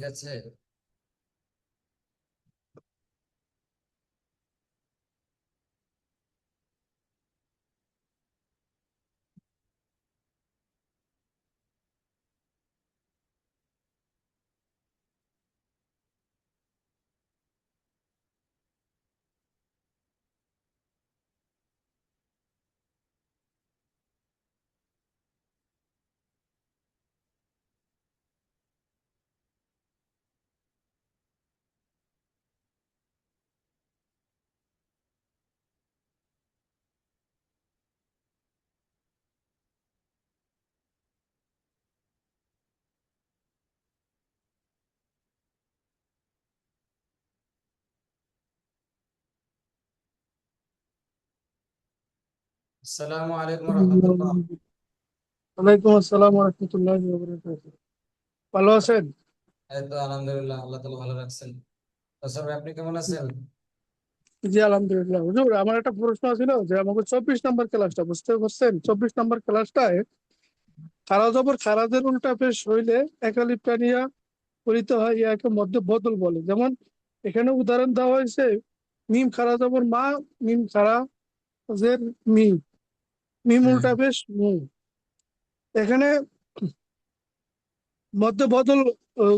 ঠিক আছে। আসসালামু আলাইকুম রহমতুল্লাহ। ওয়ালাইকুম আসসালাম রহমতুল্লাহি ওয়া বারাকাতুহু। ভালো আছেন? এই তো আলহামদুলিল্লাহ, আল্লাহ তাআলা ভালো রাখছেন। তো স্যার, আপনি কেমন আছেন? জি আলহামদুলিল্লাহ। হুজুর, আমার একটা প্রশ্ন ছিল যে আমাকে 24 নম্বর ক্লাসটা বুঝতে পারছেন? 24 নম্বর ক্লাসটায় খারা জবর খারাজের উল্টা পেশ হইলে একালিপ টানিয়া করিতে হয়, ইয়াকে মধ্যে বদল বলে। যেমন এখানে উদাহরণ দেওয়া হয়েছে, মিম খারা জবর মা, মিম খারা জের মি, মিম হুম। উল্টা পেশ মু। এখানে মধ্যে বদল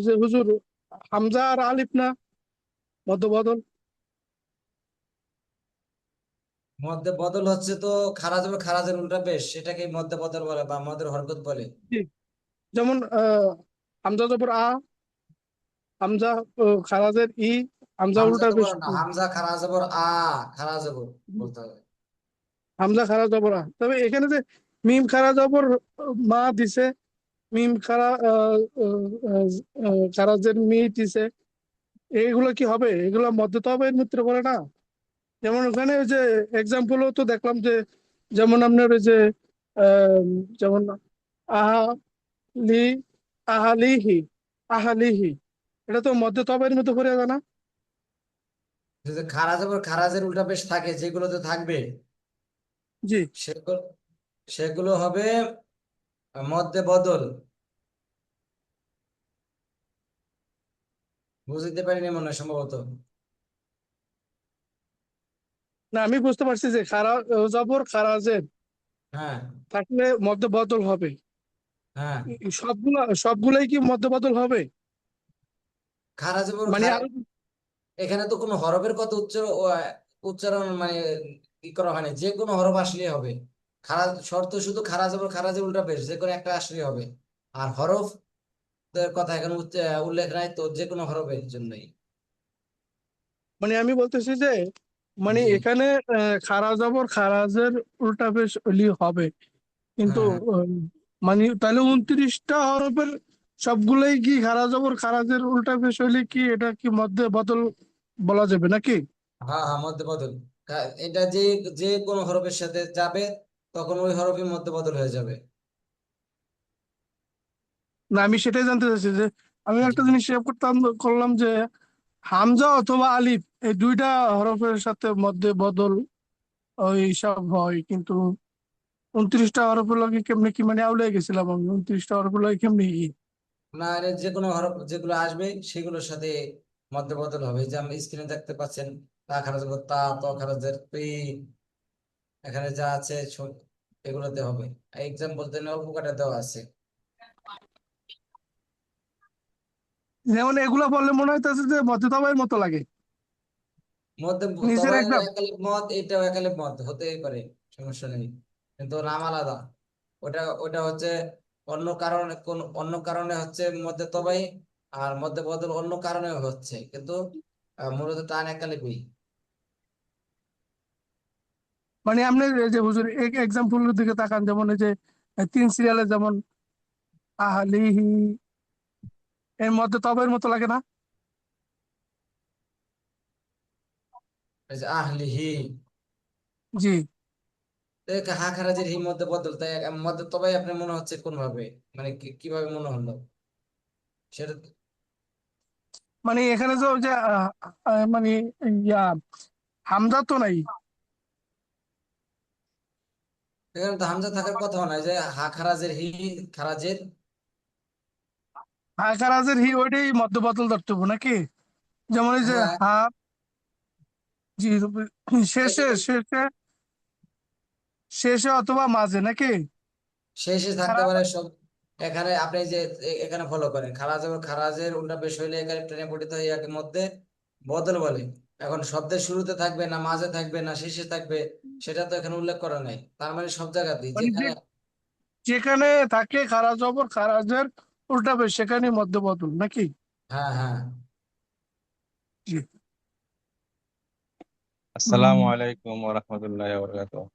যে হুজুর, হামজা আর আলিফ না মধ্যে বদল? মধ্যে বদল হচ্ছে তো খারাজ হবে, খারাজের উল্টা পেশ, সেটাকে মধ্যে বদল বলে বা মধ্যের হরকত বলে। জি। যেমন হামজা জবর আ, হামজা খারাজের ই, হামজা হামজা উল্টা তো পেশ বলে না, উ। হামজা খারাজ জবর আ, খারাজ জবর বলতে হবে। হামজা খারা জবর আ, তবে এখানে যে মিম খারা জবর মা দিছে, মিম খারা খারাজের মি দিছে, এগুলো কি হবে? এগুলো মধ্যে তো হবে, এর মিত্র বলে না। যেমন ওখানে ওই যে এক্সাম্পলও তো দেখলাম যে, যেমন আপনার ওই যে আহ, যেমন আহা লি, আহালিহি, আহালিহি, এটা তো মধ্যে তবের মধ্যে পড়ে যায় না? যদি খারাজ জবর খারাজের উল্টা পেশ থাকে, যেগুলোতে থাকবে জি। সেগুলো সেগুলো হবে মধ্যে বদল। বুঝতে পারিনি মনে হয় সম্ভবত। না, আমি বুঝতে পারছি যে খারা জবর খারাজের হ্যাঁ, থাকলে মধ্যে বদল হবে। হ্যাঁ। সবগুলাই কি মধ্যে বদল হবে? খারাজ জবর মানে খারাজ, আরো এখানে তো কোনো হরফের কথা উচ্চারণ মানে ই করা হয় না, যে কোনো হরফ আসলেই হবে। খারাজ শর্ত শুধু খারাজ এবং খারাজের উল্টা পেশ, যে কোনো একটা আসলেই হবে। আর হরফ এর কথা এখানে উল্লেখ নাই তো, যে কোনো হরফের জন্যই। মানে আমি বলতেছি যে, মানে জি। এখানে খারা জবর খারাজের উল্টা পেশ হলি হবে, কিন্তু হ্যাঁ, মানে তাহলে 29টা হরফের সবগুলাই কি খারা জবর খারাজের উল্টা পেশ হইলে কি এটা কি মধ্যে বদল বলা যাবে নাকি? হ্যাঁ, হ্যাঁ, মধ্যে বদল। এটা যে যে কোনো হরফের সাথে যাবে, তখন ওই হরফের মধ্যে বদল হয়ে যাবে। না, আমি সেটাই জানতে চাচ্ছি যে, আমি জি। একটা জিনিস হিসাব করলাম যে হামজা অথবা আলিফ এই দুইটা হরফের সাথে মধ্যে বদল ওই হিসাব হয়, কিন্তু 29টা হরফের লাগে কেমনে কি, মানে আউলে গেছিলাম আমি, 29টা হরফের লাগে কেমনে কি? না, এর যে কোনো হরফ যেগুলো আসবে সেগুলোর সাথে মধ্যে বদল হবে। এই যে আপনি স্ক্রিনে দেখতে পাচ্ছেন, তা খারাজ তা, ত খারাজের পি, এখানে যা আছে এগুলোতে হবে। এক্সাম্পল দেন, অল্প কটা দেওয়া আছে। যেমন এগুলা বললে মনে হইতেছে যে মধ্যে তবের মতো লাগে মধ্যে নিচের তবে একটা। একালিপ মত, এটাও একালিপ মত হতেই পারে, সমস্যা নেই, কিন্তু নাম আলাদা। ওটা ওটা হচ্ছে অন্য কারণে, কোন অন্য কারণে হচ্ছে মধ্যে তবাই, আর মধ্যে বদল অন্য কারণেও হচ্ছে, কিন্তু মূলত টান একালিপই। মানে আপনি এই যে হুজুর এক্সাম্পলের দিকে তাকান, যেমন এই যে 3 সিরিয়ালে যেমন আহলিহি, এর মধ্যে তবের মতো লাগে না? এই যে আহলিহি, জি। হা খারাজের হি মধ্যে বদল, তাই মধ্যে তবাই আপনার মনে হচ্ছে কোন ভাবে, মানে কিভাবে মনে হলো সেটা। মানে এখানে যে ওই যে মানে ইয়া হামজা তো নাই। এখানে তো হামজা থাকার কথা নয়, যে হা খারাজের হি, খারাজের হাকারাজের হি ওইটাই মধ্য বদল ধরতে হবে নাকি? যেমন এই যে হ্যাঁ, হা, জি, শেষে এখানে শেষে শেষে অথবা মাঝে নাকি? শেষে থাকতে খারাপ। পারে সব। এখানে আপনি যে এখানে ফলো করেন, খারাজ এবং খারাজের উল্টা পেশ হইলে এখানে টেনে পঠিত হয়ে একের মধ্যে বদল বলে। এখন শব্দের শুরুতে থাকবে না মাঝে থাকবে না শেষে থাকবে, সেটা তো এখানে উল্লেখ করা নাই। তার মানে সব জায়গাতেই মানে যেখানে। যেখানে থাকে খারাজ জবর খারাজের উল্টা বেশ সেখানে মধ্য বদল নাকি? হ্যাঁ, হ্যাঁ। জি। আসসালামু আলাইকুম ওয়া রাহমাতুল্লাহি ওয়া বারাকাতুহু।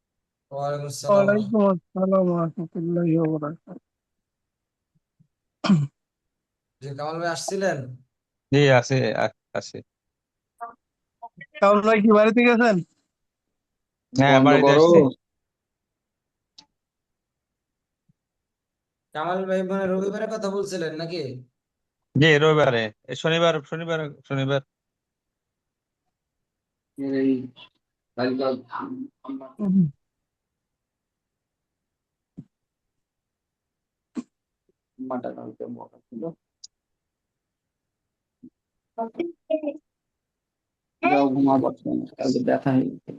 ওয়ালাইকুম আসসালাম। ওয়ালাইকুম আসসালাম ওয়া রাহমাতুল্লাহি ওয়া বারাকাতুহু। জি, কামাল ভাই আসছিলেন? জি আছে, আছে। কারণ ভাই কি বাড়িতে গেছেন? হ্যাঁ, বন্ধ বাড়িতে করো। আসছি। কামাল ভাই মানে রবিবারের কথা বলছিলেন নাকি? জি রবিবারে, শনিবার শনিবার শনিবার। এই কালকে হুম। মাটা কালকে বকা ছিল। যাও ঘুমাও পারছো না, কালকে ব্যথা হয়ে গেছে।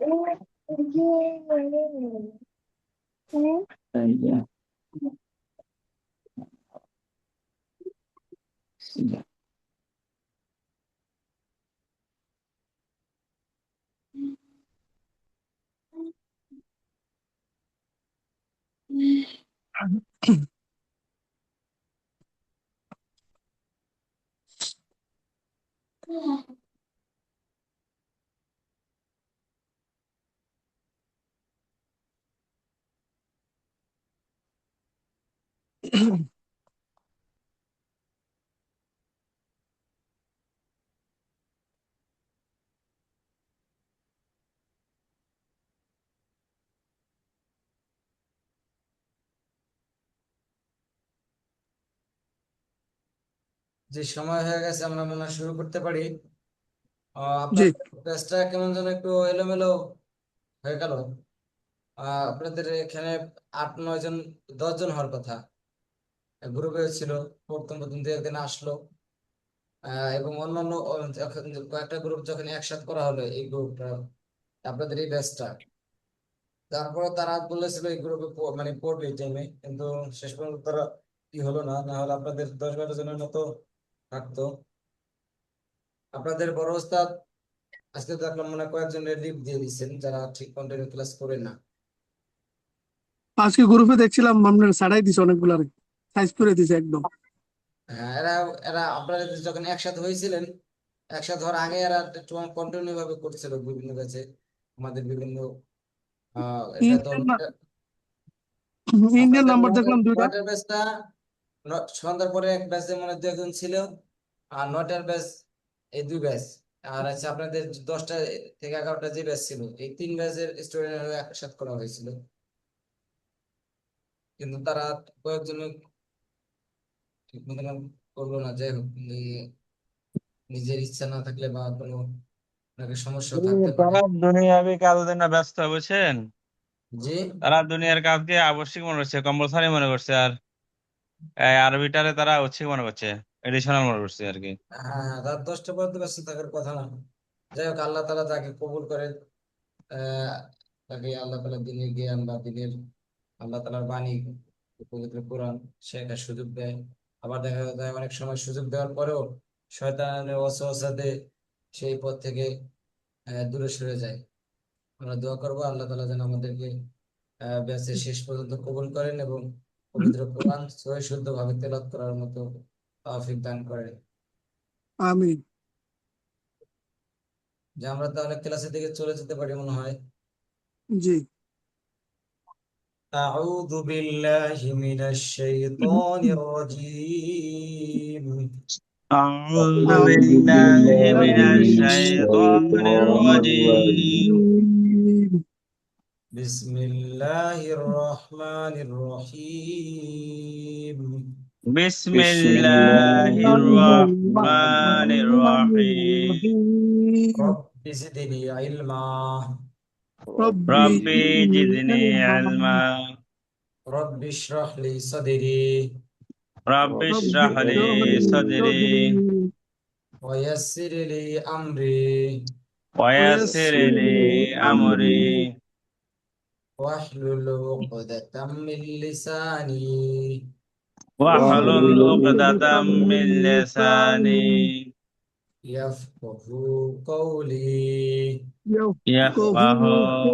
এই যে, যে সময় হয়ে গেছে, আমরা মনে হয় শুরু করতে পারি। জি। আপনার পেজটা কেমন যেন একটু এলোমেলো হয়ে গেল। আপনাদের এখানে 8 9 জন 10 জন হওয়ার কথা গ্রুপে ছিল। প্রথম প্রথম দু একদিন আসলো। এবং অন্যান্য কয়েকটা গ্রুপ যখন একসাথে করা হলো, এই গ্রুপটা আপনাদের এই ব্যাচটা, তারপরে তারা বলেছিল এই গ্রুপে মানে পড়বে এই টাইমে, কিন্তু শেষ পর্যন্ত তারা কি হলো না, না হলে আপনাদের 10 12 জনের মতো থাকতো। আপনাদের বড় ওস্তাদ আজকে দেখলাম মনে হয় কয়েকজনের লিভ দিয়ে দিচ্ছেন যারা ঠিক কন্টিনিউ ক্লাস করে না। আজকে গ্রুপে দেখছিলাম আপনার ছাড়াই দিছে অনেকগুলার, সাইজ করে দিছে একদম। হ্যাঁ, এরা এরা আপনারা যখন একসাথে হয়েছিলেন, একসাথে হওয়ার আগে এরা কন্টিনিউ ভাবে করছিল বিভিন্ন ব্যাচে, আমাদের বিভিন্ন এটা তো ইন্ডিয়ান ইন্ডিয়ান আপনাদের নাম্বার দেখলাম দুইটা। নয়টার ব্যাচটা সন্ধ্যার পরে এক ব্যাচে মনে হয় 2 একজন ছিল, আর 9টার ব্যাচ এই 2 ব্যাচ, আর আছে আপনাদের 10টা থেকে 11টা যে ব্যাচ ছিল, এই 3 ব্যাচের স্টুডেন্ট একসাথে করা হয়েছিল। কিন্তু তারা কয়েকজন ঠিক মতন করলো না। যাই হোক, নিজের ইচ্ছা না থাকলে বা কোনো নাকি সমস্যা থাকতে পারে। তারা দুনিয়াবি কাজের জন্য ব্যস্ত, বুঝছেন? জি। তারা দুনিয়ার কাজকে আবশ্যিক মনে করছে, কম্পালসারি মনে করছে, আর এই আরবিটারে তারা ঐচ্ছিক মনে করছে, এডিশনাল মনে করছে আর কি। হ্যাঁ, রাত 10টা পর্যন্ত ব্যস্ত থাকার কথা না। যাই হোক, আল্লাহ তালা তাকে কবুল করেন। আহ তাকে আল্লাহ তালা দিনের জ্ঞান বা দিনের আল্লাহ তালার বাণী, পবিত্র কোরআন শেখার সুযোগ দেয়। আবার দেখা যায় অনেক সময় সুযোগ দেওয়ার পরেও শয়তানের ওয়াসওয়াসাতে সেই পথ থেকে দূরে সরে যায়। আমরা দোয়া করবো আল্লাহ তালা যেন আমাদেরকে ব্যাচের শেষ পর্যন্ত কবুল করেন এবং পবিত্র কোরআন সহি শুদ্ধ ভাবে তেলাওয়াত করার মতো তৌফিক দান করেন। আমি। যে আমরা তাহলে ক্লাসের দিকে চলে যেতে পারি মনে হয়। জি। أعوذ بالله من الشيطان الرجيم. أعوذ أعوذ بالله بالله من من الشيطان الشيطان الرجيم. الرجيم. بسم الله الرحمن الرحيم. بسم بسم الله الله الرحمن الرحمن الرحيم. الرحيم. رب زدني علما. ربي ربي زدني زدني علما. علما. رب اشرح لي صدري. رب رب اشرح اشرح لي لي صدري صدري ويسر لي أمري ويسر ويسر لي لي أمري أمري واحلل عقدة من لساني واحلل واحلل واحلل عقدة عقدة من من لساني لساني يفقه قولي. يفقه يفقه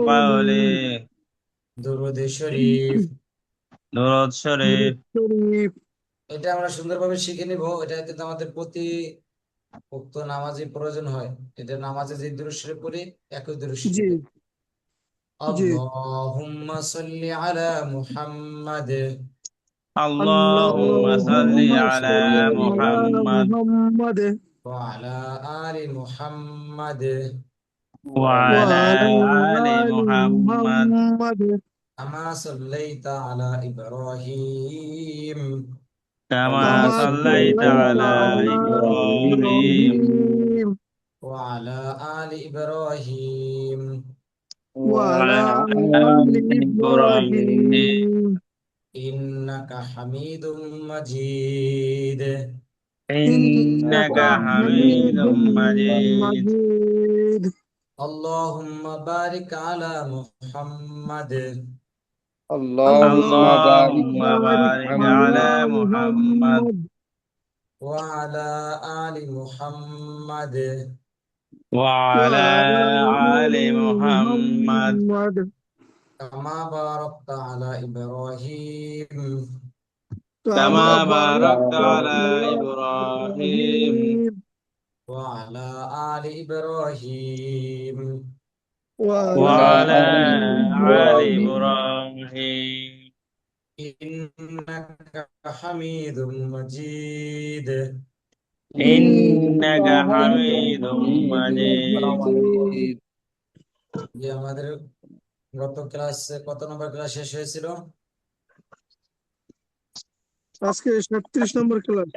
قولي. قولي. درود শরীফ درود شريف. শরীফ। এটা আমরা সুন্দরভাবে শিখে নিব। এটা কিন্তু আমাদের প্রতি উক্ত নামাজে প্রয়োজন হয়। এটা নামাজে যে দুরূদ শরীফ পড়ি একই দুরূদ জি শরীফ। জি। আল্লাহুম্মা সাল্লি আলা মুহাম্মাদ اللهم صل اللهم على صل على محمد محمد ওয়া আলা আলি মুহাম্মাদ وعلى وعلى آل آل محمد محمد কামা সাল্লাইতা আলা ইব্রাহিম كما كما صليت صليت على على إبراهيم إبراهيم ওয়া আলা আলি ইব্রাহিম وعلى وعلى آل آل إبراهيم إبراهيم ইন্নাকা হামিদুম মাজিদ। إنك إنك حميد حميد مجيد. مجيد আল্লাহুম্মা বারিক আলা মুহাম্মাদ اللهم بارك اللهم اللهم على بارك بارك محمد على على محمد محمد ওয়া আলা আলি মুহাম্মাদ وعلى وعلى آل آل محمد محمد কামা বারাকতা আলা ইব্রাহিম كما كما باركت باركت وعلى على على إبراهيم إبراهيم ওয়া আলা আলি ইব্রাহিম وعلى وعلى آل آل إبراهيم إبراهيم ইন্নাকা হামিদুম মাজিদ। إنك إنك حميد حميد مجيد. مجيد। যে আমাদের গত ক্লাসে কত নম্বর ক্লাস শেষ হয়েছিল? আজকে 37 নম্বর ক্লাস।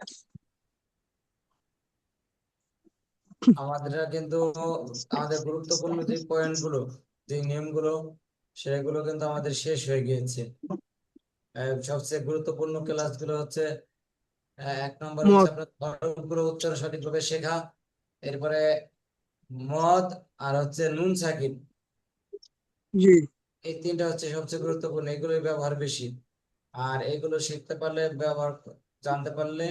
আমাদের কিন্তু আমাদের গুরুত্বপূর্ণ যে পয়েন্ট গুলো, যে নিয়মগুলো, সেগুলো কিন্তু আমাদের শেষ হয়ে গিয়েছে। সবচেয়ে গুরুত্বপূর্ণ ক্লাসগুলো হচ্ছে 1 নম্বর হচ্ছে মত। আপনার হরফগুলো উচ্চারণ সঠিকভাবে শেখা, এরপরে মদ, আর হচ্ছে নুন সাকিন। জি এই তিনটা হচ্ছে সবচেয়ে গুরুত্বপূর্ণ, এগুলোর ব্যবহার বেশি। আর এগুলো শিখতে পারলে, ব্যবহার জানতে পারলে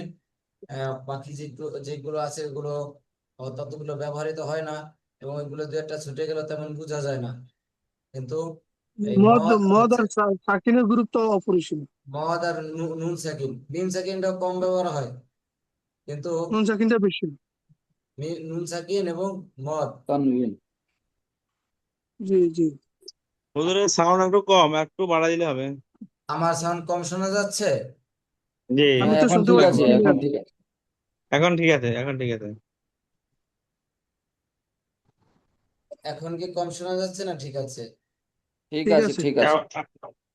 বাকি যেগুলো আছে এগুলো ততগুলো ব্যবহৃত হয় না, এবং এগুলো দু একটা ছুটে গেলে তেমন বোঝা যায় না। কিন্তু এই মদ মদ মদ হচ্ছে আর সাকিনের গুরুত্ব অপরিসীম। মদ আর নুন সাকিন, মিম সাকিনটা কম ব্যবহার হয়, কিন্তু নুন সাকিনটা বেশি। নুন সাকিন এবং মদ। তানভীর। জি জি। হুজুরের সাউন্ড একটু কম, একটু বাড়া দিলে হবে। আমার সাউন্ড কম শোনা যাচ্ছে? জি, আমি হ্যাঁ তো এখন শুনতে ঠিক পাচ্ছি আছে, এখন ক্লিয়ার। ঠিক আছে। এখন ঠিক আছে, এখন ঠিক আছে। এখন কি কম শোনা যাচ্ছে না ঠিক আছে? ঠিক ঠিক আছে, আছে। ঠিক আছে।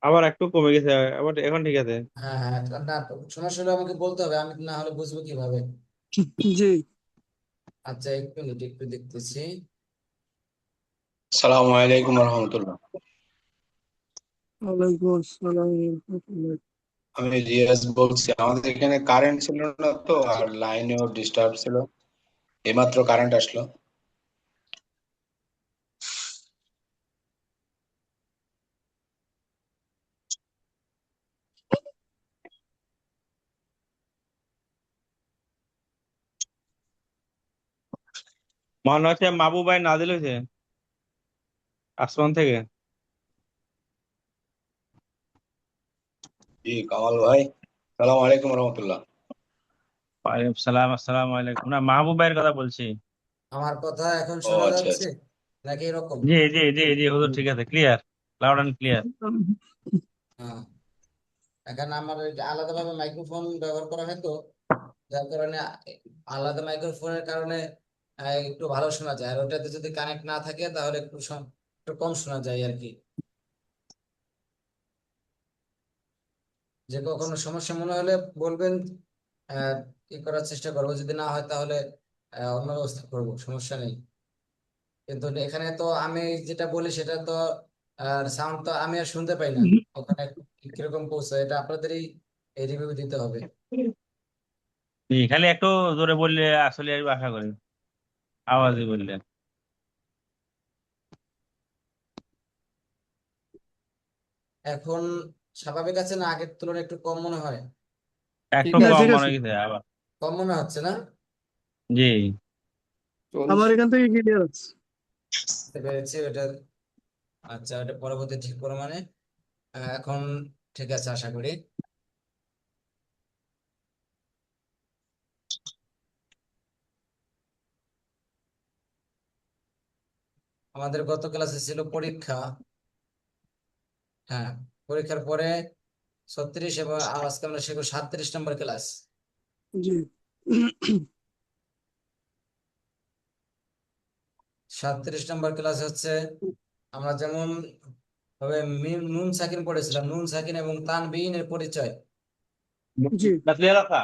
আবার একটু কমে গেছে, আবার এখন ঠিক আছে। হ্যাঁ হ্যাঁ, না সমস্যা হলে আমাকে বলতে হবে, আমি না হলে বুঝবো কিভাবে। জি। আচ্ছা, এক মিনিট একটু দেখতেছি। আসসালামু আলাইকুম রহমতুল্লাহ। ওয়ালাইকুম আসসালাম ওয়া রাহমাতুল্লাহ। আমি রিয়াজ বলছি। আমাদের এখানে কারেন্ট ছিল না তো, আর লাইনেও ডিস্টার্ব ছিল। এইমাত্র কারেন্ট আসলো। মনে হচ্ছে মাহবুব ভাই নাজিল হয়েছে আসমান থেকে। জি কামাল ভাই, সালাম আলাইকুম রহমতুল্লাহ। ওয়ালাইকুম সালাম, আসসালামু আলাইকুম। না, মাহবুব ভাইয়ের কথা বলছি। আমার কথা এখন ও শোনা আচ্ছা যাচ্ছে আচ্ছা। নাকি এরকম? জি জি জি জি হুজুর, ঠিক আছে, ক্লিয়ার, লাউড অ্যান্ড ক্লিয়ার। হ্যাঁ, এখানে আমার ওই যে আলাদাভাবে মাইক্রোফোন ব্যবহার করা হয় তো, যার কারণে আলাদা মাইক্রোফোনের কারণে একটু ভালো শোনা যায়। আর ওটাতে যদি কানেক্ট না থাকে তাহলে একটু কম শোনা যায় আর কি। যে কখনো সমস্যা মনে হলে বলবেন, আহ কি করার চেষ্টা করবো, যদি না হয় তাহলে অন্য ব্যবস্থা করবো, সমস্যা নেই। কিন্তু এখানে তো আমি যেটা বলি সেটা তো সাউন্ড তো আমি আর শুনতে পাই না। ওখানে কিরকম পৌঁছায় এটা আপনাদেরই রিভিউ দিতে হবে। খালি একটু জোরে বললে আসলে আর আশা করি আওয়াজে বললে এখন স্বাভাবিক আছে না, আগের তুলনায় একটু কম মনে হয়? একটু ঠিক না আছে, কম ঠিক মনে আছে, হয়েছে আবার। কম মনে হচ্ছে না? জি আমার চলছে। এখান থেকে ক্লিয়ার আছে। বুঝতে পেরেছি ওটা। আচ্ছা, ওটা পরবর্তী ঠিক করো মানে এখন ঠিক আছে আশা করি। আমাদের গত ক্লাসে ছিল পরীক্ষা। হ্যাঁ, পরীক্ষার পরে 36 এবং আজকে আমরা শিখবো 37 নম্বর ক্লাস। জি 37 নম্বর ক্লাস হচ্ছে আমরা যেমন ভাবে নুন সাকিন পড়েছিলাম, নুন সাকিন এবং তানবিনের পরিচয়। জি ক্লিয়ার রাখা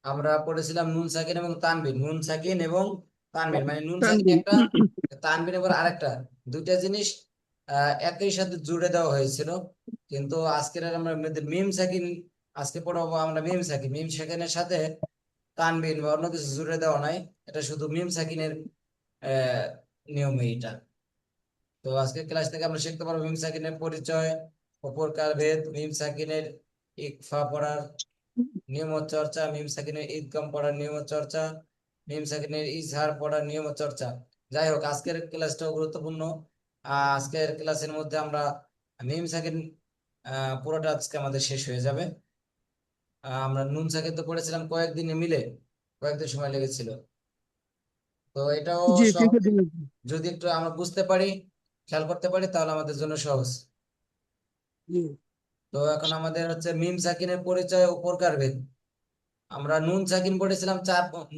আমরা পড়েছিলাম নুন সাকিন এবং তানবিন, নুন সাকিন এবং তানবিন মানে নুন সাকিন তানভীর। একটা, তানবিন এবার আরেকটা, দুইটা জিনিস একই সাথে জুড়ে দেওয়া হয়েছিল। কিন্তু আজকের আর আমরা মিম সাকিন আজকে পড়াবো আমরা মিম সাকিন, মিম সাকিনের সাথে তানবিন বা অন্য কিছু জুড়ে দেওয়া নাই, এটা শুধু মিম সাকিনের আহ নিয়ম এইটা। তো আজকের ক্লাস থেকে আমরা শিখতে পারবো মিম সাকিনের পরিচয়, অপরকার ভেদ, মিম সাকিনের ইকফা পড়ার নিয়ম ও চর্চা, মিম সাকিনের ঈদগাম পড়ার নিয়ম ও চর্চা, মিম সাকিনের ইজহার পড়ার নিয়ম ও চর্চা। যাই হোক, আজকের ক্লাসটাও গুরুত্বপূর্ণ। আজকের ক্লাসের মধ্যে আমরা মিম সাকিন পুরোটা আজকে আমাদের শেষ হয়ে যাবে। আমরা নুন সাকিন তো পড়েছিলাম কয়েকদিনে মিলে, কয়েকদিন সময় লেগেছিল। তো এটাও জি সব তিনটে দিন। যদি একটু আমরা বুঝতে পারি, খেয়াল করতে পারি, তাহলে আমাদের জন্য সহজ। জি তো এখন আমাদের হচ্ছে মিম সাকিনের পরিচয় ও প্রকার ভেদ। আমরা নুন সাকিন পড়েছিলাম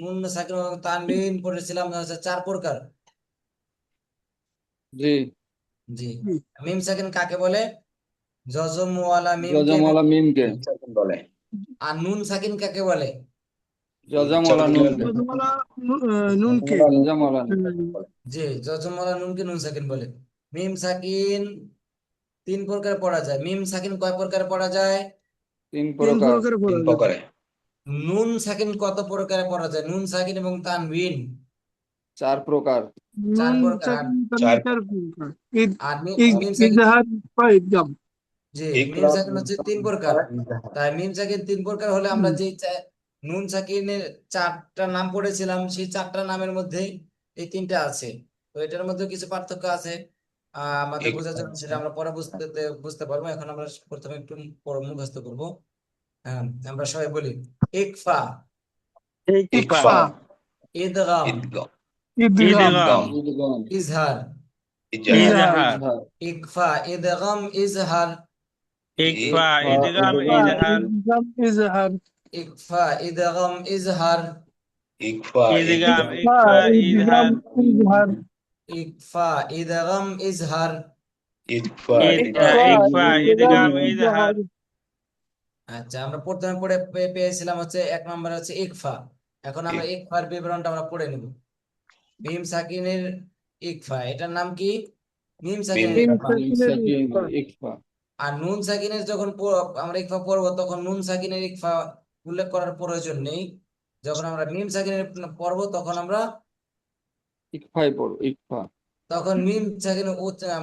নুন সাকিন এবং তানবিন পড়েছিলাম হচ্ছে 4 প্রকার। জি। জি। জি মিম সাকিন কাকে বলে? জজমওয়ালা মিমকে এবং জজামওয়ালা মিমকে। সাকিন বলে। আর নুন সাকিন কাকে বলে? জজামওয়ালা চটকদার নুনকে। গতমালা নুনকে জজামওয়ালা নুন। জি, জজমওয়ালা নুনকে নুন সাকিন বলে। মিম সাকিন 3 প্রকার পড়া যায়। মিম সাকিন কয় প্রকার পড়া যায়? 3 তিন প্রকার। প্রকারে তিন পড়া যায়। প্রকারে। নুন সাকিন কত প্রকারে পড়া যায়? নুন সাকিন এবং তানবিন 4 প্রকার। 4 নুন প্রকার। আর সাকিন চার তানভীর প্রকার। ঈদ আর ঈদ মিম সাকিন, ইজহার বা ঈদগাম। জি, মিম ইকরাম, সাকিন হচ্ছে 3 প্রকার। তাই মিম সাকিন 3 প্রকার হলে আমরা যে নুন সাকিনের 4টা নাম পড়েছিলাম, সেই 4টা নামের মধ্যে এই 3টা আছে। তো এটার মধ্যে কিছু পার্থক্য আছে আমাদের বোঝার জন্য, সেটা আমরা পরে বুঝতে পারবো। এখন আমরা প্রথমে একটু মুখস্থ করবো। হ্যাঁ, আমরা সবাই বলি ইকফা, ইকফা ইকফা, ইদগাম, ইদগাম, ঈদগাম, ঈদগাম ঈদগাম, ইজহার। ইজহার, ইজহার, ইজহার ইজহার। ইকফা, ইদগাম, ইজহার। ইকফা ইকফা, ঈদগাম ঈদগাম, ইজহার ঈদগাম, ইজহার, ইকফা, ইদগাম, ইজহার। ইকফা, ঈদগাম ইদগাম, বা ইকফা ঈদগাম, ইজহার ইজহার, ইকফা, ইদগাম, ইজহার। ইকফা, ইকফা, ইদগাম, ইকফা ঈদগাম, ঈদগাম ঈদগাম। ইজহার ইজহার। আচ্ছা, আমরা প্রথমে পেয়েছিলাম হচ্ছে 1 নম্বর হচ্ছে ইকফা। এখন আমরা ইকফার বিবরণটা আমরা পড়ে নিব। মিম সাকিনের ইকফা, এটার নাম কি? মিম মিম সাকিনের তিন ইকফা। মিম সাকিনের সাকিন, ঈদগাম। ইকফা। আর নুন সাকিনের যখন আমরা ইকফা পড়বো, তখন নুন সাকিনের ইকফা উল্লেখ করার প্রয়োজন নেই। যখন আমরা মিম সাকিনের পড়বো, তখন আমরা ইকফাই পড়ো, ইকফা। মিম সাকিন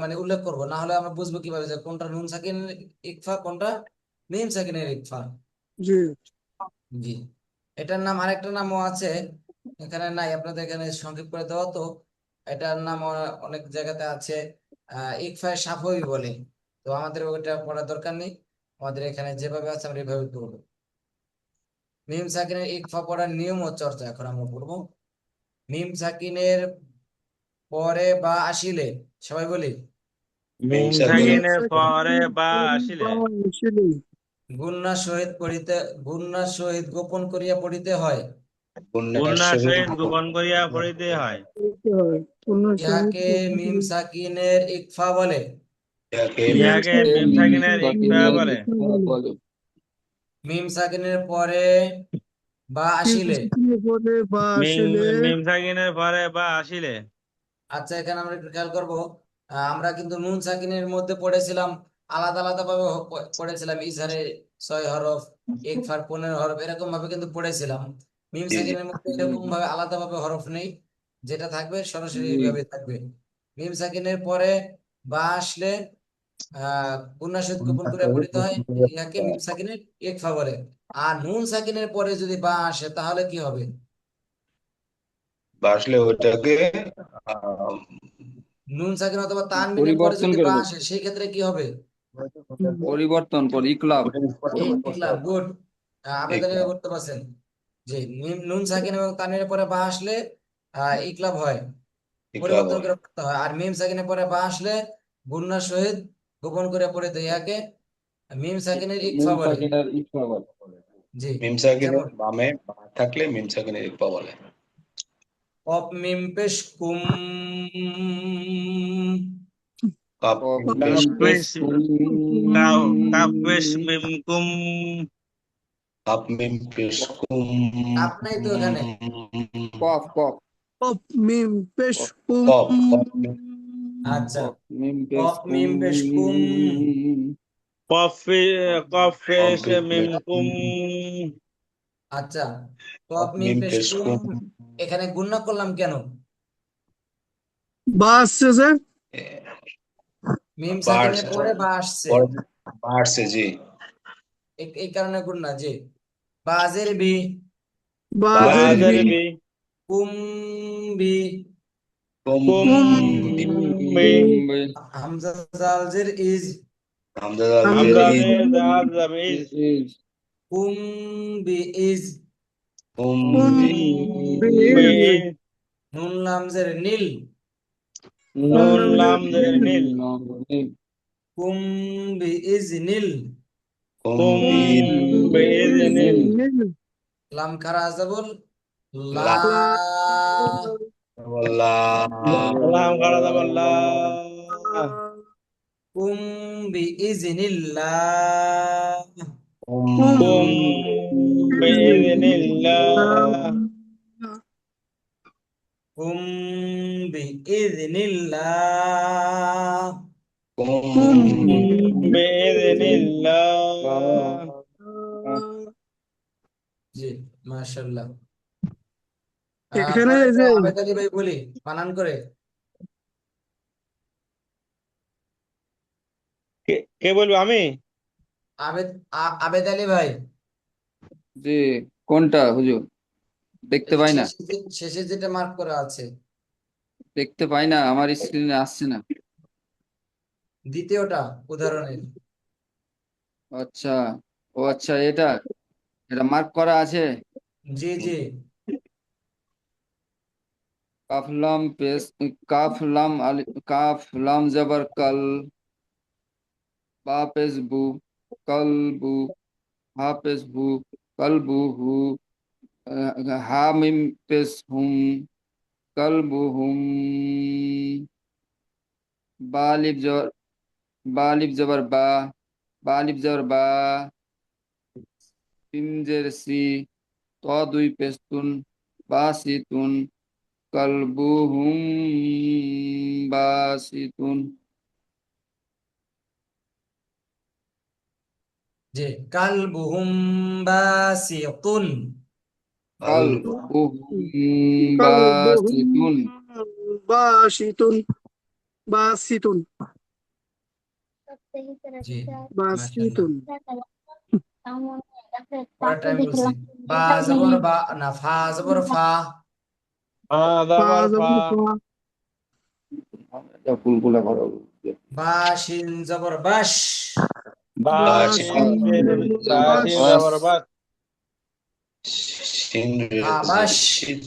মানে উল্লেখ করবো, না হলে আমরা বুঝবো কিভাবে যে কোনটা নুন সাকিনের ইকফা, কোনটা মিম সাকিনের ইকফা। জি জি। এটার নাম আরেকটা নামও আছে, এখানে নাই, আপনাদের এখানে সংক্ষেপ করে দেওয়া তো। এটার নাম অনেক জায়গাতে আছে, ইকফায়ে সাফওয়ি বলে। তো আমাদের ওটা পড়ার দরকার নেই, আমাদের এখানে যেভাবে আছে আমরা এভাবে পড়বো। মিম সাকিনের ইকফা পড়ার নিয়ম ও চর্চা এখন আমরা পড়বো। মিম সাকিনের পরে বা আসিলে, সবাই বলি, মিম মিম সাকিন, সাকিনের পরে বা আসিলে গুণনা সহিত পড়িতে, গুণনা সহিত গোপন করিয়া পড়িতে হয়। গুণনার গুণনার সহিত সহিত গোপন করিয়া পড়িতে হয়। ইহাকে মিম সাকিনের ইকফা বলে। ইহাকে মিম ইহাকে মিম সাকিন, মিম সাকিনের ইকফা সাকিনের বলে। ইকফা বলে। মিম সাকিনের পরে বা আসিলে। পরে বা মিম আসিলে মিম সাকিনের পরে বা আসিলে। আচ্ছা, এখানে আমরা একটু খেয়াল করবো। আমরা কিন্তু নুন সাকিনের মধ্যে পড়েছিলাম আলাদা আলাদা ভাবে পড়েছিলাম। ইজহারে 6 হরফ, ইকফার 15 হরফ, এরকম ভাবে কিন্তু পড়েছিলাম। মিম জি জি সাকিনের মধ্যে এরকম ভাবে আলাদা ভাবে হরফ নেই, যেটা থাকবে সরাসরি এইভাবে থাকবে। মিম সাকিনের পরে বা আসলে গুণা সহিত গোপন করে পড়িতে হয়, ইয়াকে মিম সাকিনের ইকফা বলে। আর নুন সাকিনের পরে যদি বা আসে তাহলে কি হবে? বা আসলে ওইটাকে আহ, নুন সাকিন অথবা তানবিনের পরে পরিবর্তন যদি বা করবে, আসে সেই ক্ষেত্রে কি হবে? পরিবর্তন পর ইকলাব। ইকলাব, গুড। আবেদন ইকলাব। করতে পারছেন যে নুন সাকিন এবং তানবিনের পরে বা আসলে ইকলাব হয়, ইকলাব পরিবর্তন হয়। করে পড়তে হয়। আর মিম সাকিনের পরে বা আসলে গুণার সহিত গোপন করে পড়ে দেয়, ইয়াকে মিম সাকিনের ইকফা নুন বলে। সাকিনার ইকফা বলে। জি। মিম সাকিনের যেমন বামে বা থাকলে মিম সাকিনের ইকফা বলে। কপ মিম পেশ কুম, কাপ কফ মিম পেশ মিম পেশ কাপেশ কুম, কাপেশ মিমকুম কাপ মিম পেশ কুম। কাপ নাই তো এখানে। কফ কফ কপ মিম পেশ কফ কুম। কপ কপ মিম আচ্ছা, কফ মিম পেশ কপ কুম, মিম পেশ কুম। কফে কপ কফেশ মিম পেশ মিমকুম আচ্ছা, কপ কপ মিম মিম পেশ পেশ কুম। কুম। এখানে গুণনা করলাম কেন? বা আসছে যে, মিম বার্স সাকিনের পরে বা আসছে, পরে বাড়ছে জি। এই কারণে গুণনা। যে বাজের বি, বাজের বি, বাজার বি কুম বি, কুম কুম কুম বি। বি হামজা জালজের ইজ, হামজা দাল জের হামজা ইদ। আমজাদে জাহাজ জামিজ ইজ কুম বি ইজ, কুম কুম বি। বিজ, বিজ নুন লামজের নীল, নুন নুন লাম জের লাম জের নিল, নীল কুম বি ইজ নীল, কুম কুম কুম বি। বিজ বিজ নীল নিল, লাম খারা জবর লা, লা লা, আল্লাহ। লাম খাড়া যাবার লা কুম বি ইজ নীল্লাহ, কুম কুম কুম বিইذنিল্লাহ কুম বি ইজ নীল্লাহ। কুম কুম কুম বিইذنিল্লাহ জি, মাশাআল্লাহ। এখানে পরে এই তো যে আবেদ আলী ভাই বলি বানান করে। কে কে বলবো আমি? আবেদ আবেদ আলী ভাই, জি, কোনটা হুজুর? দেখতে এই যে পাই না, শেষে যেটা মার্ক করা আছে, দেখতে পাই না, আমার স্ক্রিনে আসছে না। দ্বিতীয়টা উদাহরণের। আচ্ছা, ও আচ্ছা, এটা এটা মার্ক করা আছে। জি জি। কাফ লাম পেশ, কাফ লাম কাফ লাম জবর কল, বা পেশ বু, কলবু, হা পেশ বু, কলবু হু, হা মিম পেশ হুম, কলবু হুম, বা লিফ জবর, বা লিফ জবর বা, বা লিফ জবর বা, সিন জের সি, ত দুই পেস্তুন, বা সিতুন, কলবুহুম বাসিতুন। জি, কালবুহুম বাসিতুন। কলবুহুম কালবুহুম বাসিতুন। বাসিতুন, বাসিতুন, জি, মাশাআল্লাহ। বাসিতুন, পরেরটা আমি বলছি। বা জবর বা, না, ফা জবর ফা, ফা ফা দাবার ফা জবর ফা, এটা ফুলগুলা করো। বা শিন জবর বাশ, বাসিন বাসিন জবর বাস, বাসিন যাবার বাস সিন ফা জের বাশ। সিজ।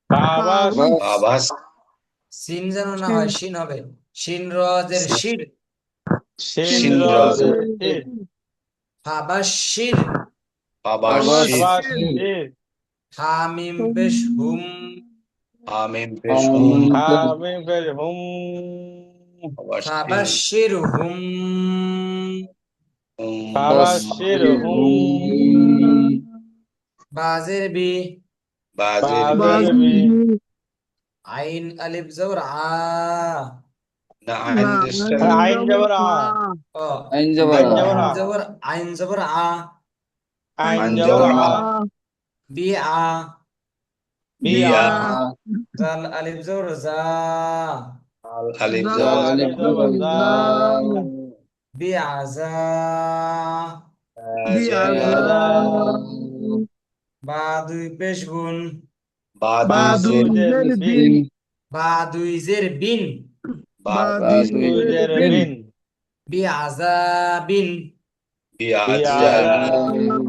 ফাবাস ফাবাস, আবাস। সিন যেন না শিন, হয়, শিন হবে। শিন রজের শির, শিন শিন সিনরাজের রজের রজের শির শিন, ফাবাশির, আবাসির। ফাবাসির, ফাবাসির হামিম হুম, পেশ হুম, আমিন পেশ হুম। হামিম ফের হুম আবাসির ফাবাশির হুম, হুম। ফাবাসির হুম বাজের বি, বাজের বি। বাজের বাজের বি বি, আইন আলিফ জবর আ, না আইন না ডিস্টার্ব আইন জবর আ ও আইন জবর আইন আ। জবর আ আইন জবর আ আইন আইন জবর জবর আ আ বি আ বি বিয়া আ আ। জাল আলিফ জবর জা আলিফ জাল জাল জবর আলিফ জা জবর জা জাল বি আজা জা বিয়াজা বিয়াজা বা দুই পেশ গুণ বা বা দুই বা দুই জের দুই জের জের বিন বিন বিন। বা দুই জের বিন বা বা দুই বা দুই দুই জের জের বিন বিন বি আজা বিন বি বি আজা আজা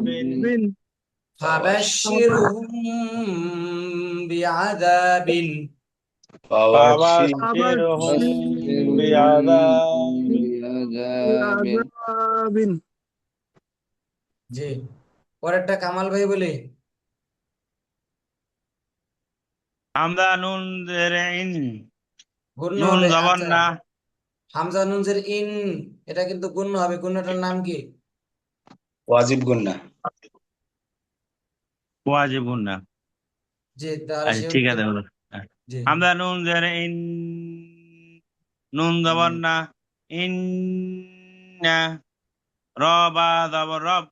বিন বিন ফাবাশশিরহুম বিআযাবিন বাওয়াশি আবার ফাবাশশিরহুম বাশশিরহুম বিআযাবিন বিআযাবিন। বিয়াজাবিন জি পরেরটা কামাল ভাই বলি হামজা নুন জের ইন গুণ্য নুন হবে জবর আচ্ছা না হামজা নুন জের ইন এটা কিন্তু গুণ্য হবে গুণ্যটার নাম কি ওয়াজিব গুন্না ওয়াজিবুন না জি তাহলে আচ্ছা সে ঠিক উত্তর আছে বলো জি হামজা নুন জের ইন নুন জবর না ইন না র বা জবর রব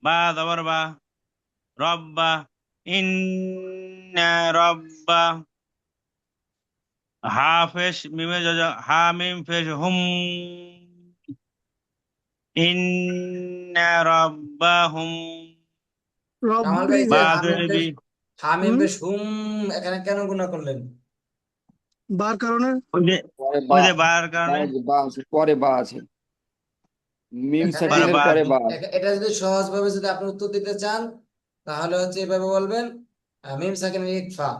বা জবর বা রব্বা ইন্না রব্বা হাফেশ মিমে যজা হা মিম ফেশ হুম ইন্না রব্বাহুম কামাল ভাই রব্বি যে বাদের বি হামিম হুম বেশ হুম এখানে কেন গুণা করলেন বার কারণে ওই যে পরে ওই বা, যে বার কারণে বা আছে, পরে বা আছে, মিম এখানে পরে সাকিনের বা পরে বা আছে। এটা যদি সহজ ভাবে যদি আপনি উত্তর দিতে চান তাহলে হচ্ছে এভাবে বলবেন মিম সাকিনের ইকফা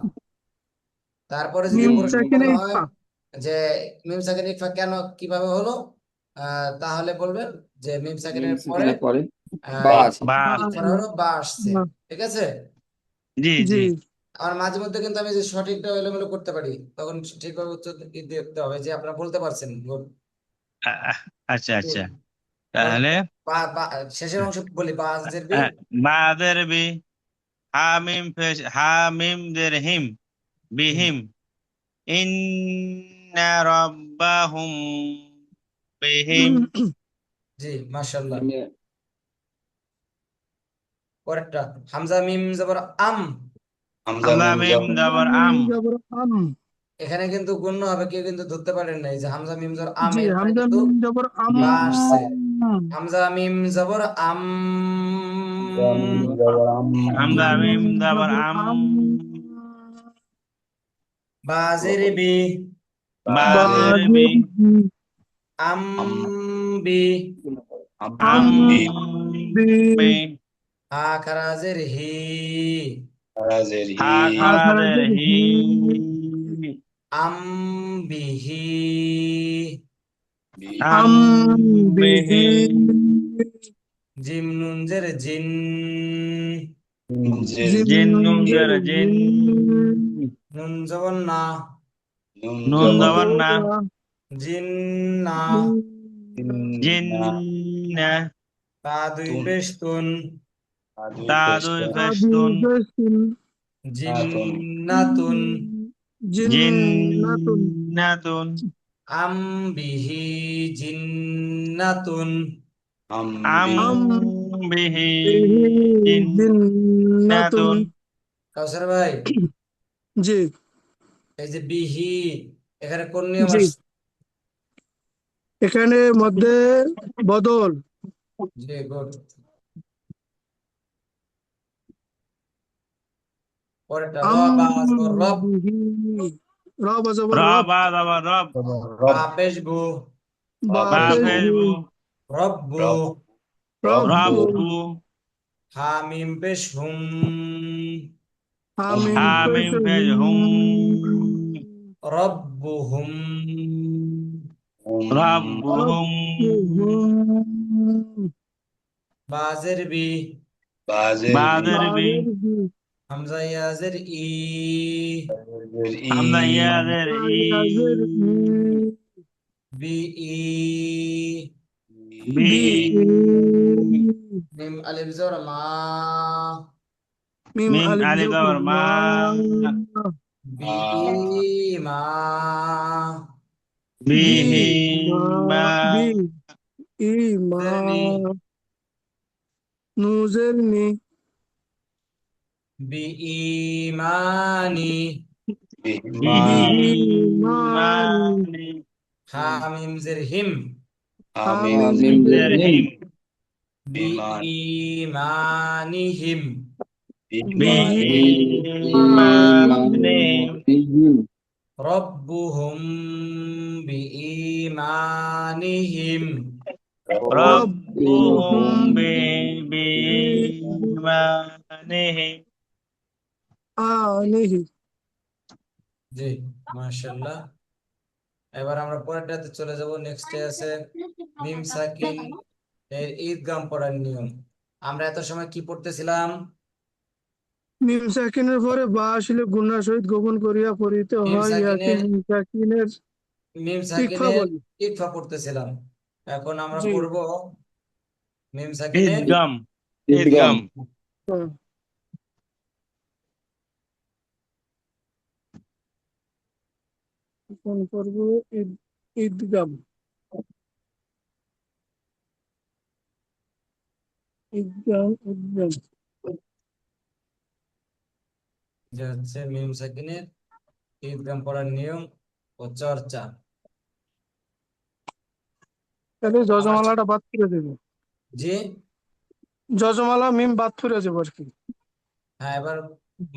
তারপরে যদি মিম প্রশ্ন সাকিনে করা হয় ইকফা যে মিম সাকিনের ইকফা কেন কিভাবে হলো তাহলে বলবেন যে মিম মিম সাকিনের পরে সাকিনের পরে বা আহ, আছে। বা বা ইকফার হলো বা আসছে বা, ঠিক আছে জি জি জি আর মাঝে মধ্যে কিন্তু আমি যে সঠিকটা এলোমেলো করতে পারি তখন ঠিকভাবে উত্তর দিতে হবে যে আপনারা বলতে পারছেন গুড আচ্ছা আচ্ছা গুড তাহলে শেষের অংশ বলি বাজের বি বাদের বি হা মিম ফেশ হা মিম দের হিম বিহিম ইন্না রব্বাহুম বিহিম জি মাশাআল্লাহ মিমে পরেরটা হামজা মিম জবর আম হামজা হামজা মিম মিম জবর জবর আম জবর আম এখানে কিন্তু গুণ্য হবে কেউ কিন্তু ধরতে পারেন নাই যে হামজা মিম জবর আম জি এখানে হামজা কিন্তু মিম জবর আম বা আসছে হামজা মিম জবর আম হামজা মিম জবর আম হামজা হামজা মিম মিম জবর জবর আম আম বাজের বি বাদের বি বাজের বি আম আম বি আম আম আম বি বি বি আখরাজের হি রাজের হা হি খারাদের আখারাজের হি হি আম বিহি বি আম আম বিহি বিহি জিম নুনজের জিন জের জিম জিন নুন নুনজের জের জিন জিন নুন জবর না নুন নুন জবর জবর না জিন না জিন না না তা দুই তুন পেশ তুন দুই তা পেশ দুই তুন পেশতুন তুন জিন্নাতুন জিন্নাতুন জিন্নাতুন আম বিহি জিন্নাতুন আম আম বি আম বিহি বিহি জিন্নাতুন জিন্নাতুন কাউসার ভাই জি এই যে বিহি এখানে কোন নিয়ম জি আসছে এখানে মধ্যে বদল জি গুড পরেরটা র আম বা জবর রব বিহি রব জবর রব রব বা জবর রব বা রব পেশ বু বা বা বা পেশ বু ফেসবু রব্বু রব রব্বু রব্বু রব্বু হামিম পেশ হুম হামিম হামিম পেশ ফেস হুম রব্বুহুম রব্বুহুম রব্বুহুম বাজের বি বাজের বি বাদের বি বাজের বি হামজা ইয়াজের ই বাজের ই হামদা ইয়াদের ই ইয়াজের ই বি ই বি বি ই মিম আলিফ জবর মা মিম মিম আলিফ আলিফ জবর জবর মা মা বি ই মা বিহি মা বি ই মা নি নুজের নি বিঈমানি বিহি মানি বিহিমানি হামিম জের হিম হামিম হামিম জের জের হিম হিম বিঈমানিহিম বিহি বিহিমানি বিহিম রব্বুহুম বিঈমানিহিম রব্বুহুম রব্বুহুম বিহিমানিহিম আনিহি। জি মাশাআল্লাহ। এবার আমরা পরেরটাতে চলে যাব। নেক্সটে আছে মিম সাকিন এর ঈদগাম পড়ার নিয়ম। আমরা এত সময় কি পড়তেছিলাম? মিম সাকিনের পরে বা আসলে গুণার সহিত গোপন করিয়া পড়িতে মিম হয় ইহাকে সাকিনের মিম ইকফা সাকিনের বলে। ইকফা পড়তেছিলাম। এখন আমরা জি। পড়ব মিম সাকিনের ঈদগাম ঈদগাম ঈদগাম হ্যাঁ। এখন করবো ঈদগাম ঈদগাম। যে হচ্ছে মিম সাকিনের ঈদগাম পড়ার নিয়ম ও চর্চা। তাহলে আমরা যজমালাটা বাদ করে দেবো। জি যজমালা মিম বাদ করে যাবো আর কি। হ্যাঁ এবার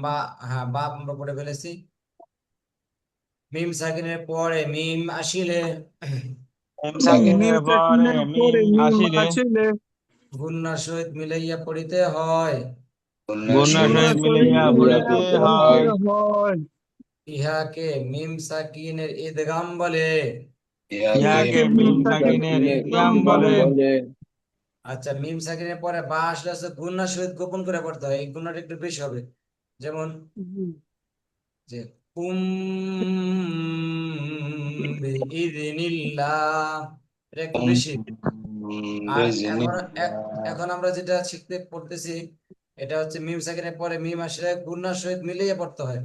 বা হ্যাঁ বা আমরা পড়ে ফেলেছি। মিম সাকিনের পরে মিম আসিলে মিম সাকিন মিম সাকিনের পরে সাকিনের মিম পরে মিম আসিলে আসিলে গুণনার সহিত মিলাইয়া পড়িতে হয়। গুণার গুণার সহিত সহিত মিলাইয়া মিলাইয়া পড়িতে পড়িতে হয় হয়। ইহাকে মিম সাকিনের ঈদগাম বলে। ইহাকে ইহাকে মিম মিম সাকিনের সাকিনের ঈদগাম ঈদগাম ঈদগাম বলে। বলে। বলে আচ্ছা মিম সাকিনের পরে বা আসলে হচ্ছে গুণনার সহিত গোপন করে পড়তে হয়। এই গুণাটা একটু বেশি হবে। যেমন জি। যে কুম বিইذনিল্লাহ, এটা একটু বেশি। আর এখন আমরা যেটা শিখতে পড়তেছি এটা হচ্ছে মিম সাকিনের পরে মিম আসলে গুণনার সহিত মিলিয়ে পড়তে হয়।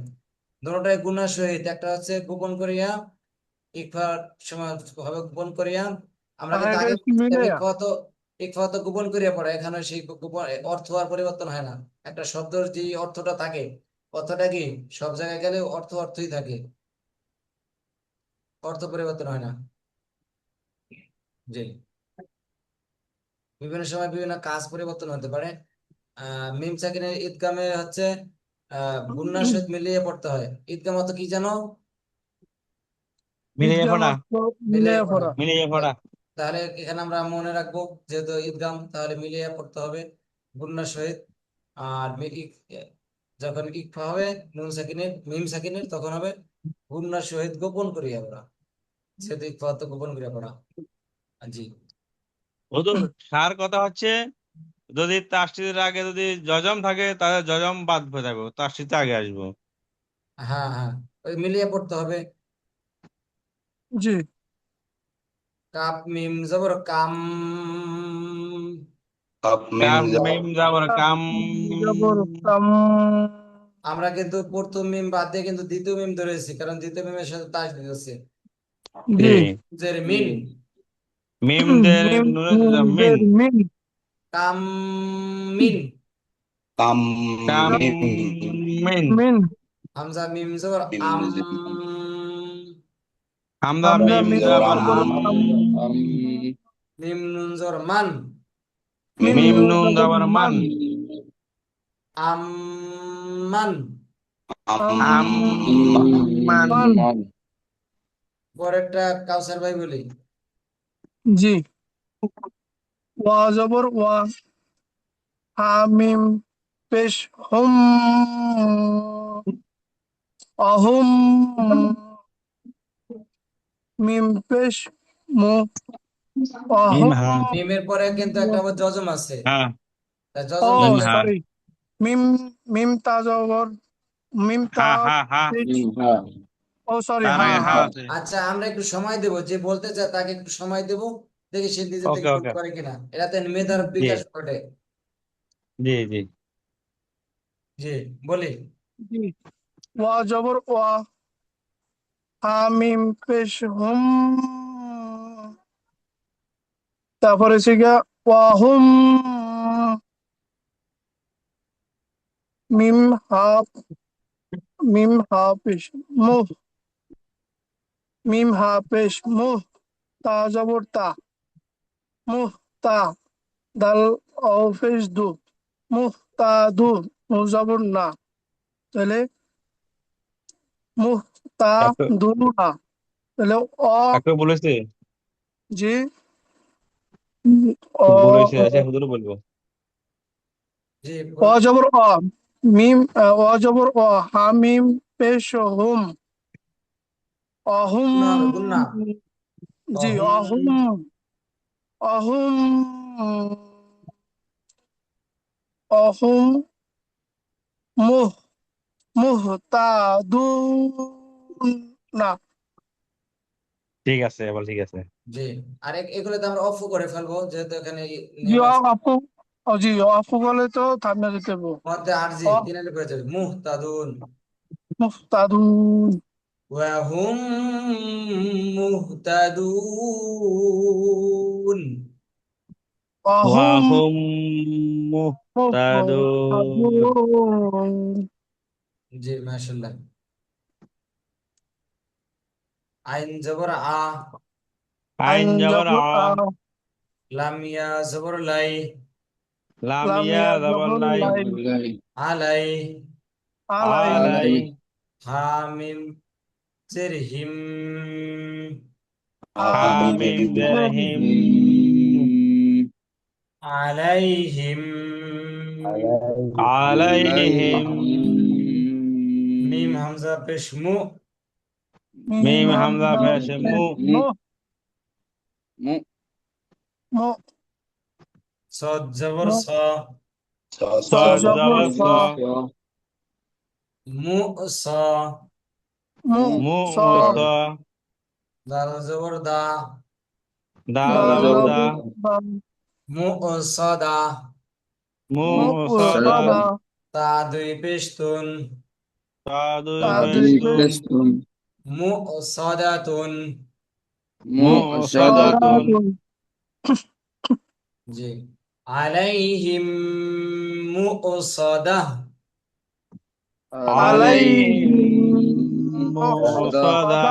দুটোটাই গুণনার সহিত, একটা হচ্ছে গোপন করিয়া ইকফার সময় হবে গোপন করিয়া। আমরা আর কিন্তু এটা আগে হচ্ছে মিলে ইকফা তো গোপন করিয়া পড়ে, এখানে সেই গোপন অর্থ আর পরিবর্তন হয় না। একটা শব্দের যে অর্থটা থাকে, অর্থটা কি সব জায়গায় গেলে অর্থই থাকে, অর্থ পরিবর্তন হয় না। জি বিভিন্ন সময় বিভিন্ন কাজ পরিবর্তন হতে পারে। মিম সাকিনের ঈদগামে হচ্ছে গুণনার সহিত মিলিয়ে পড়তে হয়। ঈদগাম অর্থ কি জানো? মিলাইয়া ঈদগাম পড়া অর্থ মিলে মিলিয়ে পড়া। পড়া। মিলাইয়া পড়া তাহলে এখানে আমরা মনে রাখবো যেহেতু ঈদগাম, তাহলে মিলিয়ে পড়তে হবে গুণনার সহিত। আর যখন ইকফা হবে নুন সাকিনের মিম সাকিনের তখন হবে গুণনার সহিত গোপন করিয়া পড়া, যেহেতু ইকফা তো গোপন করিয়া পড়া। জি হুজুর সার কথা হচ্ছে যদি তাসদীদের আগে যদি জজম থাকে তাহলে জজম বাদ হয়ে যাবে, তাসদীদ আগে আসবো। হ্যাঁ হ্যাঁ, ওই মিলিয়ে পড়তে হবে। জি। কাপ মিম জবর কাম, কাপ মিম কাম মিম যাবর কাম জবর কাম। আমরা কিন্তু প্রথম মিম বাদ দিয়ে কিন্তু দ্বিতীয় মিম ধরেছি, কারণ দ্বিতীয় মিমের সাথে তাসদীদ আছে। জি। জি জের মিন মিমদের মিম নুনের মিন মিমদের মিন কাম মিন। কাম কাম মিম মিন মিন। হামজা মিম জবর আম, হামদা হামজা মিম মিম যাবর জবর আম আম। আম মিম নুন জবর মান, মিম মিম নুন নুন জবর যাবর মান মান। আম্মান। আম মান মান। মান পরেরটা কাউসার ভাই বলি। জি। ওয়া জবর ওয়া। হামিম পেশ হুম। অহুম। মিম পেশ মু। মিম অহুম। হা মিমের পরে কিন্তু একটা আবার যজম আছে, হ্যাঁ তা ও যজম মিম থাকলে হা সরি। মিম মিম তা জবর মিম তা হা হা হা পেশ। মিম হা ও সরি তার হা আগে হা হা। আছে। আচ্ছা আমরা একটু সময় দেব, যে বলতে চায় তাকে একটু সময় দেব, দেখি সে নিজে থেকে ওকে ঠিক ওকে করে কিনা। এটাতে মেধার জি বিকাশ ঘটে। জি জি জি বলি। জি। ওয়া জবর ওয়া। হামিম পেশ হুম। তারপরে হচ্ছে গিয়া ওয়াহুম মিম হা মিম হা পেশ মুহ মিম হা পেশ মুহ তা জবর তা মুহ তা দাল ও পেশ দু মুহ তা দু নু জবর না তাহলে মুহ তা একটু দু না তাহলে অ একটু বলেছে জি অ ভুল হয়েছে আচ্ছা হুজুর বলবো জি অ জবর অ মিম অ জবর অ হা মিম পেশ হুম অহুম গুণনা হবে গুণনা জি অহুম অহুম অহুম অহুম মুহ মুহতাদুন না ঠিক আছে এবার ঠিক আছে জি আর এগুলোতে আমরা অফ করে ফেলবো যেহেতু এখানে জি নিয়ম আছে আপু জি অফ বলে তো থামে যেতে হবে মধ্যে আরজি অ তিন আলিফ হয়ে যাবে মুহতাদুন মুহতাদুন وهم مهتدون অহুম ওয়াহুম মুহতাদুন মুহতাদুন জি মাশাআল্লাহ আইন জবর আ আইন আইন জবর জবর আ আ লাম ইয়া জবর লাই লাম লাম ইয়া ইয়া জবর জবর লাই লাই আলাই আলাই আলাই হামিম সিরহিম হামিম জারহিম আলাইহিম আলাইহিম মিম হামজা পেশ মু মিম মিম হামজা হামজা পেশ মু মু মু মু সদ জবর মু স সদ জবর জবর স স মু স মু মু স স দাল জবর দা দাল দাল জবর দা জবর দা মু সদা মু মু সদা সদা তা দুই পেশতুন তা দুই তা দুই পেশতুন পেশ মু সদাতুন মু সদাতুন সদাতুন জি আলাইহিম মু সদা আলাইহিম মুহতাদা মুসাদা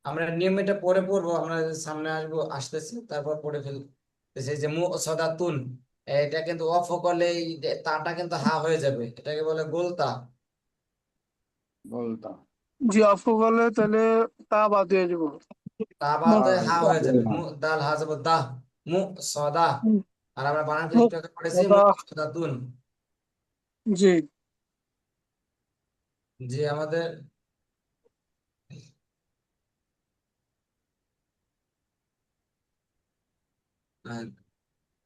আমরা নিয়ম এটা পরে পড়বো আমরা সামনে আসবো আসতেছি তারপর পড়ে ফেলতেছি যে মু সদাতুন এটা কিন্তু অফ করলে এই তাটা কিন্তু হা হয়ে যাবে এটাকে বলে গোলতা বলতাম জি অফ বলে তাহলে তা বাদ দিয়ে যাব তা বাদে হা হয়ে যাবে মুহতাদা মু দাল হা যাবে দা মু সদা আর আমরা বানানটা একটু আগে পড়েছি মু মুহতাদা সদাতুন জি জি আমাদের আহ,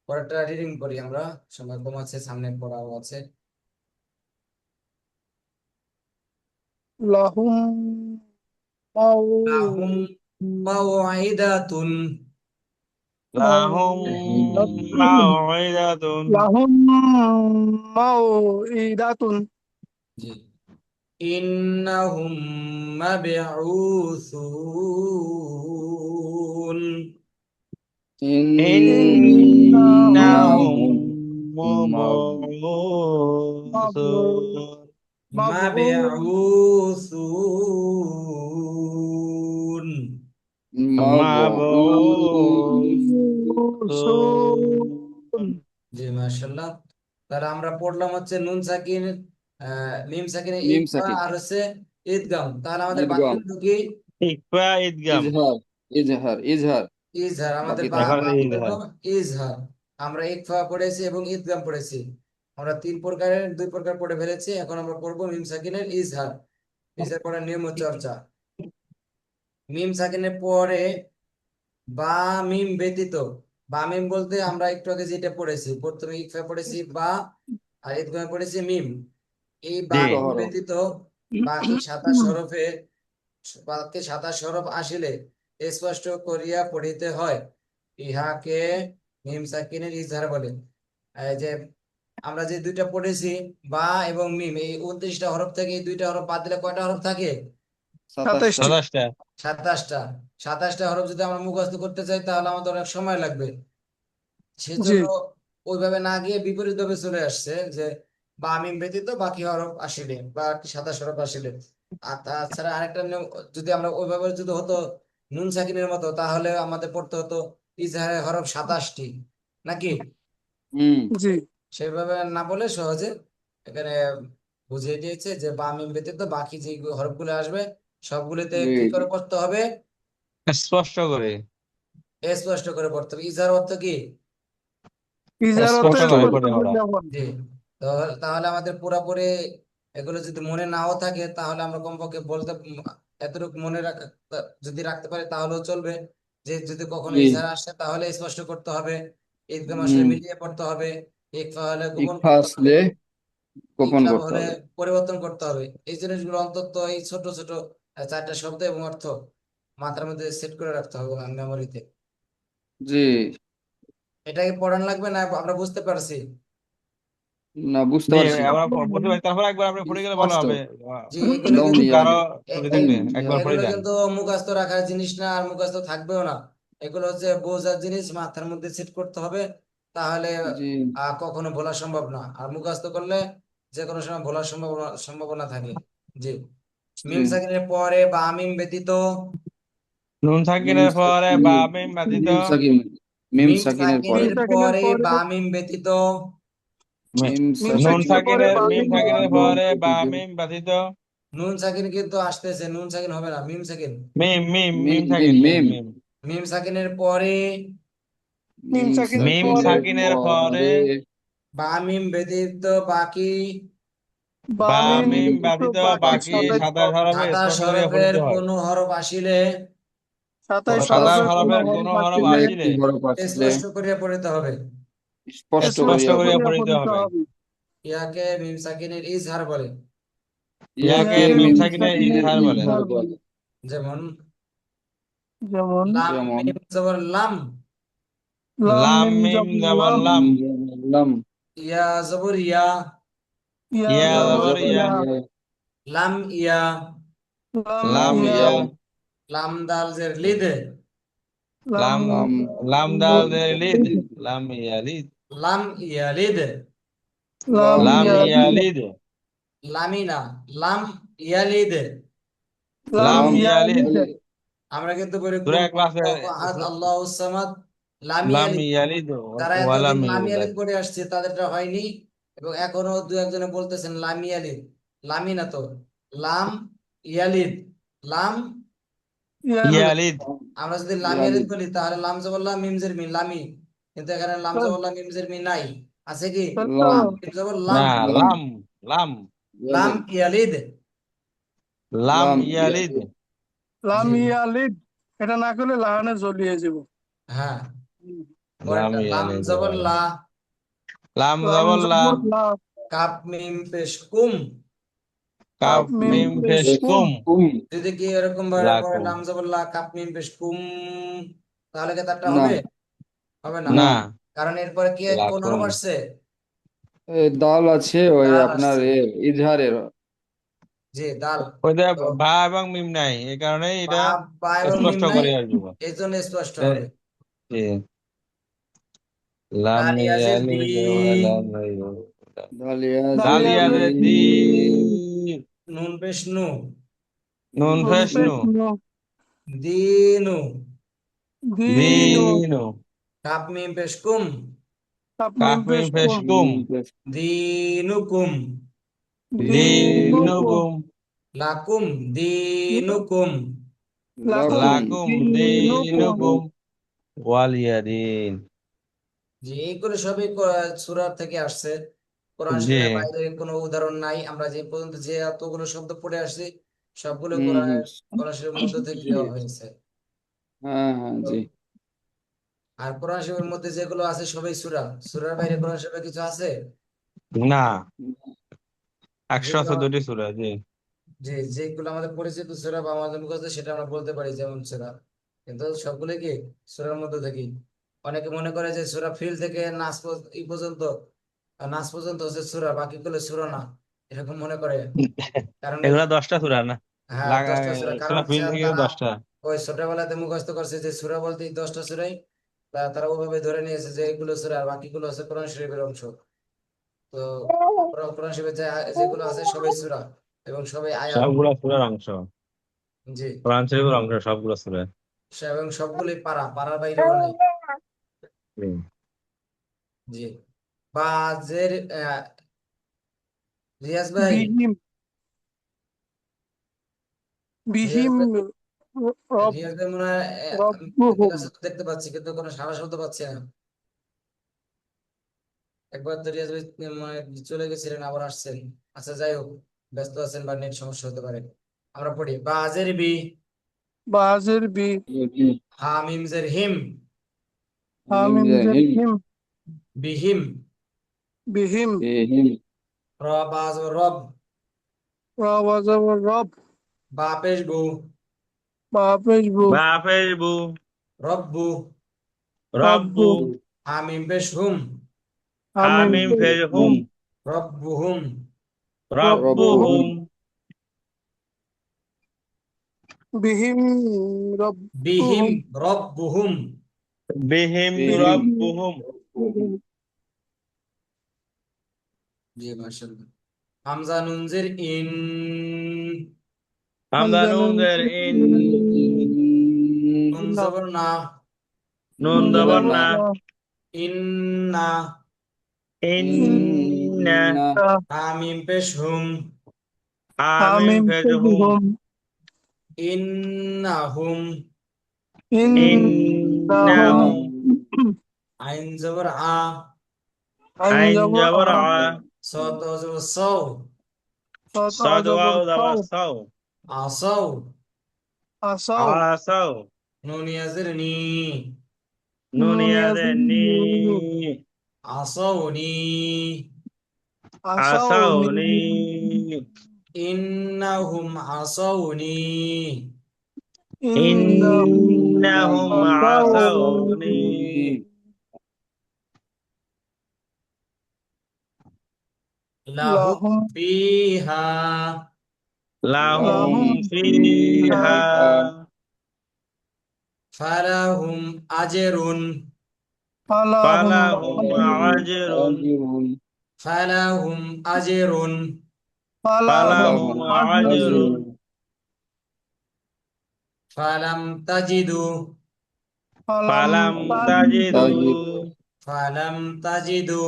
পরেরটা রিডিং করি আমরা সময় কম আছে সামনে পড়াও আছে লাহুম মাউ লাহুম মাওইদাতুন লাহুম মাউইদাতুন মাউইদাতুন লাহুম মাউইদাতুন জি ইন্নাহুম মাবউসুন ইন্নাহুম ইন্নাহুম মাবউসুন মাবউসুন মাবউসুন জি মাশাআল্লাহ তাহলে আমরা পড়লাম হচ্ছে নুন সাকিন মিম সাকিনের মিম ইকফা সাকিন আর হচ্ছে ঈদগাম তাহলে আমাদের বাকি ঈদগাম হলো কি ইকফা ইদগাম ইজহার ইজহার ইজহার ইজহার আমাদের বাকি থাকে এখন বাকি হলো ইজহার ইজহার আমরা ইকফা পড়েছি এবং ঈদগাম পড়েছি আমরা তিন প্রকারের দুই প্রকার পড়ে ফেলেছি এখন আমরা পড়বো মিম সাকিনের ইজহার ইজহার পড়ার নিয়ম ও চর্চা মিম সাকিনের পরে বা মিম ব্যতীত বা মিম বলতে আমরা একটু আগে যেটা পড়েছি প্রথমে ইকফা পড়েছি বা আর ঈদগামে পড়েছি মিম এই বা জি মিম মুক্তহর ব্যতীত বাকি 27 হরফে বাকি 27 হরফ আসিলে স্পষ্ট করিয়া পড়িতে হয় ইহাকে মিম সাকিনের ইজহার বলে এই যে আমরা যে দুইটা পড়েছি বা এবং মিম এই 29টা হরফ থেকে এই দুইটা হরফ বাদ দিলে কয়টা হরফ থাকে 27টা 27টি 27টা 27টা 27টা হরফ যদি আমরা মুখস্থ করতে চাই তাহলে আমাদের অনেক সময় লাগবে জি সেজন্য ওইভাবে না গিয়ে বিপরীত ভাবে চলে আসছে যে বা মিম ব্যতীত বাকি হরফ আসিলে বা 27 হরফ আসিলে। আর তাছাড়া আরেকটা নিয়ম, যদি আমরা ওইভাবে যদি হতো নুন সাকিনের মতো, তাহলে আমাদের পড়তে হতো ইজহারের হরফ 27টি, নাকি? হুম জি সেভাবে না বলে সহজে এখানে বুঝিয়ে দিয়েছে যে বা মিম ব্যতীত বাকি যে হরফগুলো আসবে সবগুলিতে জি কি জি করে পড়তে হবে? স্পষ্ট করে, স্পষ্ট করে পড়তে হবে। ইজহার অর্থ কি? ইজার অর্থ স্পষ্ট স্পষ্ট করে স্পষ্ট পড়ে করে পড়া। যেমন। জি। তাহলে আমাদের পুরাপুরি এগুলো যদি মনে নাও থাকে, তাহলে আমরা কমপক্ষে বলতে এতটুকু মনে রাখা, যদি রাখতে পারি তাহলেও চলবে যে যদি কখনো জি ইজহার আসে তাহলে স্পষ্ট করতে হবে, ঈদগাম আসলে হুম মিলিয়ে পড়তে হবে, ইকফা হলে গোপন ইকফা করতে হবে, আসলে গোপন ইকলাব করতে হলে হবে। পরিবর্তন করতে হবে। এই জিনিসগুলো অন্তত এই ছোট ছোট 4টা শব্দ এবং অর্থ মাথার মধ্যে সেট করে রাখতে হবে মেমোরিতে। জি এটাকে পড়ান লাগবে না, আমরা বুঝতে পারছি। না বুঝতে জি, পারছি। আমরা বুঝতে পারি, তারপর একবার আমরা পড়ে গেলে ভালো স্পষ্ট হবে। জি, এগুলো লম কিন্তু কারো ইয়ালি ছুটি এ- এ- থাকলে হুম একবার পড়ে এগুলো যান। কিন্তু মুখস্থ রাখার জিনিস না, আর মুখস্থ থাকবেও না। এগুলো হচ্ছে বোঝার জিনিস, মাথার মধ্যে সেট করতে হবে, তাহলে জি কখনো ভোলা সম্ভব না। আর মুখস্থ করলে যে কোনো সময় ভোলার সম্ভাবনা সম্ভাবনা থাকে। জি। জি মিম সাকিনের পরে বা মিম ব্যতীত, নুন মিম সাকিনের পরে বা সাকিনের মিম ব্যতীত, মিম সাকিন মিম মিম সাকিনের পরে সাকিনের সাকিনের পরে পরে বা মিম ব্যতীত, মি- মিম মিম নুন সাকিনের সাকিনের পরে সাকিনের বা মিম মিম সাকিনের ব্যতীত। পরে বা ব্যতীত মিম ব্যতীত, নুন সাকিন কিন্তু আসতেছে, নুন সাকিন হবে না, মিম সাকিন। মিম মিম মিম মিম মিম সাকিন মিম মিম মিম মিম সাকিনের পরে মিম মিম সাকিনের মিম পরে সাকিনের সাকিনের পরে পরে বা মিম ব্যতীত বাকি বা বা মিম মিম ব্যতীত ব্যতীত বাকি বাকি 27 সাতাশ হরফে 27 স্পষ্ট করিয়া হরফের পড়িতে হয়। কোন হরফ আসিলে 27 সাতাশ সাতাশ হরফের কোন হরফের কোন হরফ হরফ আসলে আসিলে একটি হরফ আসলে স্পষ্ট করিয়া পড়িতে হবে। স্পষ্ট স্পষ্ট স্পষ্ট করিয়া করিয়া করিয়া পড়িতে পড়িতে হবে। হবে। ইয়াকে মিম সাকিনের ইজহার বলে। ইয়াকে ইয়াকে ইয়াকে মিম মিম মিম সাকিনের সাকিনের সাকিনের ইজহার বলে। ইজহার ইজহার বলে। বলে। যেমন যেমন লাম যেমন মিম জবর লাম, লাম লাম মিম মিম জবর জবর লাম, লাম, লাম ইয়া জবর ইয়া, ইয়া ইয়া ইয়া জবর জবর জবর ইয়া, ইয়া, ইয়া লাম ইয়া, লাম লাম লাম ইয়া, ইয়া, ইয়া লাম দাল জের লিদ, লাম লাম লাম লাম দাল দের লিদ, লাম ইয়ালিদ, লাম ইয়ালিদ, লাম লাম লাম ইয়ালিদ, ইয়ালিদ ইয়ালিদ, লামিনা, লাম ইয়ালিদ। লাম লাম লাম ইয়ালিদ। ইয়ালিদ। ইয়ালিদ আমরা কিন্তু বলি সূরা কুল ক্লাসে হুয়াল্লাহু আহাদ আল্লাহুস সামাদ, লাম লাম ইয়ালিদ। ইয়ালিদ যারা ওয়ালাম এতদিন লাম ইউলাদ। ইয়ালিদ পড়ে আসছে তাদেরটা হয়নি, এবং এখনো দু একজনে বলতেছেন লাম ইয়ালিদ। লামি না তো, লাম ইয়ালিদ, লাম ইয়ালিদ। ইয়ালিদ। ইয়ালিদ, আমরা যদি লাম ইয়ালিদ ইয়ালিদ বলি তাহলে লাম জবল্লা মিমজের মি লামি, কিন্তু এখানে লাম জবল্লা মিমজের মি নাই, আছে কি? সত্য। লাম মিম জবর না, লাম, লাম লাম লাম লাম ইয়ালিদ ইয়ালিদ। লাম লাম ইয়ালিদ। ইয়ালিদ লাম জি। ইয়ালিদ, এটা না করলে লাহানে জ্বলিয়ে যাব। হ্যাঁ, লাম পরেরটা লাম ইয়ালিদ জবর ওয়ালাম, লা, লাম লাম জবর লা, জবর লা, কাপ মিম পেশ কুম। কাপ কাফ মিম মিম পেশ পেশ কুম। কুম, কুম যদি কি এরকম ভাবে পড়ে লাকুম। লাম জবর লা কাপ মিম পেশ কুম, তাহলে কি তারটা না হবে? হবে না, না, না কারণ এরপরে কি কোন লাকুম। হরফ আসছে? দাল আছে ওই দাল আপনার আসছে। ইজহারের জি, দাল। ওইটা তো বা এবং মিম নাই, এই কারণে বা এটা বা এবং মিম স্পষ্ট নাই, করে আসবে। এই জন্য স্পষ্ট এ, হবে। জি, লাম দালিয়াজের দি, ইয়ালিদ ওয়ালাম ইউলাদ। দালিয়াজের দালিয়াজের দালিয়াজের দি, দি, নুন পেশ নু, নুন নুন পেশ পেশ নু, নু, দিনু, দিনু, দিনু, কাপ মিম পেশ কুম, কাপ মিম কাফ মিম পেশ পেশ কুম, কুম, দিনুকুম, দিনুকুম, দিনুকুম, লাকুম দিনুকুম। লাকুম লাকুম দিনুকুম। দিনুকুম, ওয়ালিয়াদিন। যে এইগুলো সবই সূরা থেকে আসছে, কোরআন জি, শরীফের বাইরে কোনো উদাহরণ নাই। আমরা যে পর্যন্ত যে এতগুলো শব্দ পড়ে আসছি সবগুলো হুম হুম কোরআন শরীফের মধ্যে থেকে দেওয়া হয়েছে। হ্যাঁ হ্যাঁ তো জি আর কোরআন শরীফের মধ্যে যেগুলো আছে সবই সূরা, সূরার বাইরে কোরআন শরীফে কিছু আছে? না, যেগুলো 114টি সূরা। জি, যেগুলো আমাদের পরিচিত সূরা বা আমাদের মুখস্থ, সেটা আমরা বলতে পারি যেমন সূরা, কিন্তু সবগুলো কি সূরার মধ্যে থেকে। অনেকে মনে করে যে সূরা ফিল থেকে নাস ই পর্যন্ত, নাস পর্যন্ত হচ্ছে সূরা, বাকিগুলো সূরা না, এরকম মনে করে। কারণ এগুলা 10টা সূরা না, হ্যাঁ 10টা সূরা, কারণ সূরা হচ্ছে ফিল থেকে তারা 10টা। ওই ছোটবেলাতে মুখস্থ করছে যে সূরা বলতে 10টা সূরাই, তারা ওভাবে ধরে নিয়েছে যে এগুলো সূরা আর বাকিগুলো হচ্ছে কোরআন শরীফের অংশ। তো কোরআন শরীফের যেগুলো আছে সবই সূরা এবং সবই আয়াত। সবগুলা সূরার অংশ, জি, কোরআন শরীফের অংশ সবগুলা সূরা। এবং সবগুলোই পারার বাইরেও নেই। হুম। জি, বাজের রিয়াজ ভাই, বিহিম রিয়াজ বিহিম ভাই, রব রিয়াজ ভাই মনে হয় আমি রব্বুহুম। ক্লাসে তো দেখতে পাচ্ছি কিন্তু কোনো সারা শব্দ পাচ্ছি না। একবার তো রিয়াজ ভাই মানে চলে গেছিলেন আবার আসছেন। আচ্ছা যাই হোক, ব্যস্ত আছেন বা নেট সমস্যা হতে পারে। আমরা পড়ি বাজের বি, বাজের বি, হামিম জের হিম, হামিম জের হিম হিম, বিহিম, বিহিম, হিম র বাজ রব, রব আজবর রব, বা পেশ বু, বাপেশ বু, বাপের বু, রব্বু, রব্বু, রব্বু, হামিম পেশ হুম, হামিম হামিম পেশ ফের হুম, হুম, রব্বুহুম, রব্বুহুম, রব্বুহুম, বিহিম বিহিম রব্বুহুম, রব্বুহুম। বিহিম বিহিম রব্বুহুম। রব্বুহুম। জি মাশাআল্লাহ। হামজা নুন জের ইন, হামজা হামজা নুন নুন জের ইন, নুন না, জবর না, নুন নুন জবর জবর না, না, ইন্না, ইন্না, ইন্না, হামিম পেশ হুম, হামিম হামিম ফের পেশ হুম, হুম, ইন্নাহুম, ইন্নাহুম, ইন্নাহুম, আইন জবর আ, আইন আইন জবর আ, জবর আ, সত জবর সৌ, সত সাদ জবর ওয়াও সাও, জবর সাও, আসৌ, আসাও, আসাও, নুন ইয়াজের নি, নুন নুন ইয়াদের ইয়াজিন নি, আসৌনি, আসাউনি, আসাউনি, ইন্নাহুম আসৌনি, ইন্নাহুম ইন্নাহুম আসাউনি, আসাউনি, লাহুম লাহুম ফিহা, লাহুম লাহুম ফিহা ফিহা, ফালাহুম আজরুন, ফালাহুম ফালাহুম আজরুন, আজরুন, ফালাহুম আজরুন, ফালাহুম ফালাহুম আজরুন, আজরুন, ফালাম তাজিদু, ফালাম ফালাম তাজিদু, তাজিদু, ফালাম তাজিদু।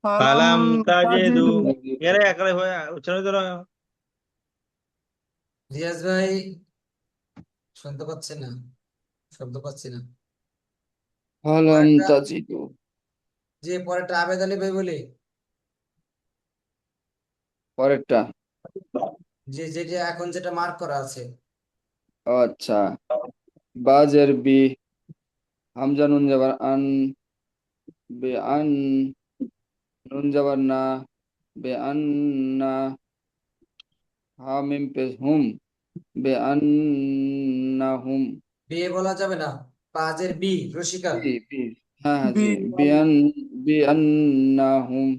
ফালাম ফালাম তাজিদু। তাজিদু। এরে একলে হয়ে উচ্চারণ করো। রিয়াজ ভাই শুনতে পাচ্ছি না, শব্দ পাচ্ছি না। ফালাম পরেরটা, তাজিদু যে পরেরটা আবেদ আলী ভাই বলি, পরেরটা যে যেটা এখন যেটা মার্ক করা আছে। আচ্ছা বাজের বি হামজা নুন যাবার আন বে আন নুন যাবার না বে আন না হামিম পেশ হুম বে আন না হুম বিয়ে বলা যাবে না, পাজের বি রসিকা। বি বি হ্যাঁ হ্যাঁ বি জি বি আন না হুম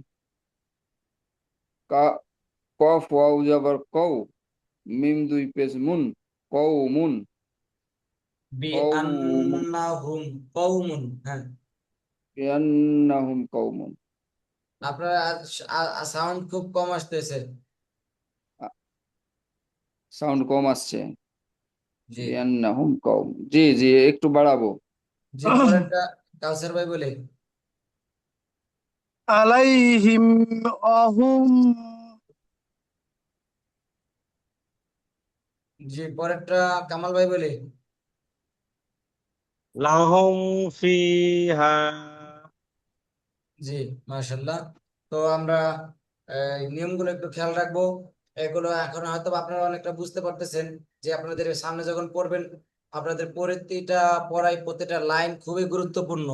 কা কফ ওয়াও যাবার কও মিম দুই পেশ মুন কও মুন বি কও আন্নাহুম কওমুন। হ্যাঁ, বে আন হুম কও মুন আপনার সাউন্ড খুব কম আসতেছে। সাউন্ড কম আসছে জি, বে আন হুম কও জি জি একটু বাড়াবো যে পরেরটা কাউসার ভাই বলে। আলাইহিম আহুম যে পরেরটা কামাল ভাই বলে। লাহুম ফিহা, জি, মাশাল্লাহ। তো আমরা এই নিয়মগুলো একটু খেয়াল রাখবো। এগুলো এখন হয়তো আপনারা অনেকটা বুঝতে পারতেছেন যে আপনাদের সামনে যখন পড়বেন, আপনাদের প্রতিটা পড়াই প্রতিটা লাইন খুবই গুরুত্বপূর্ণ।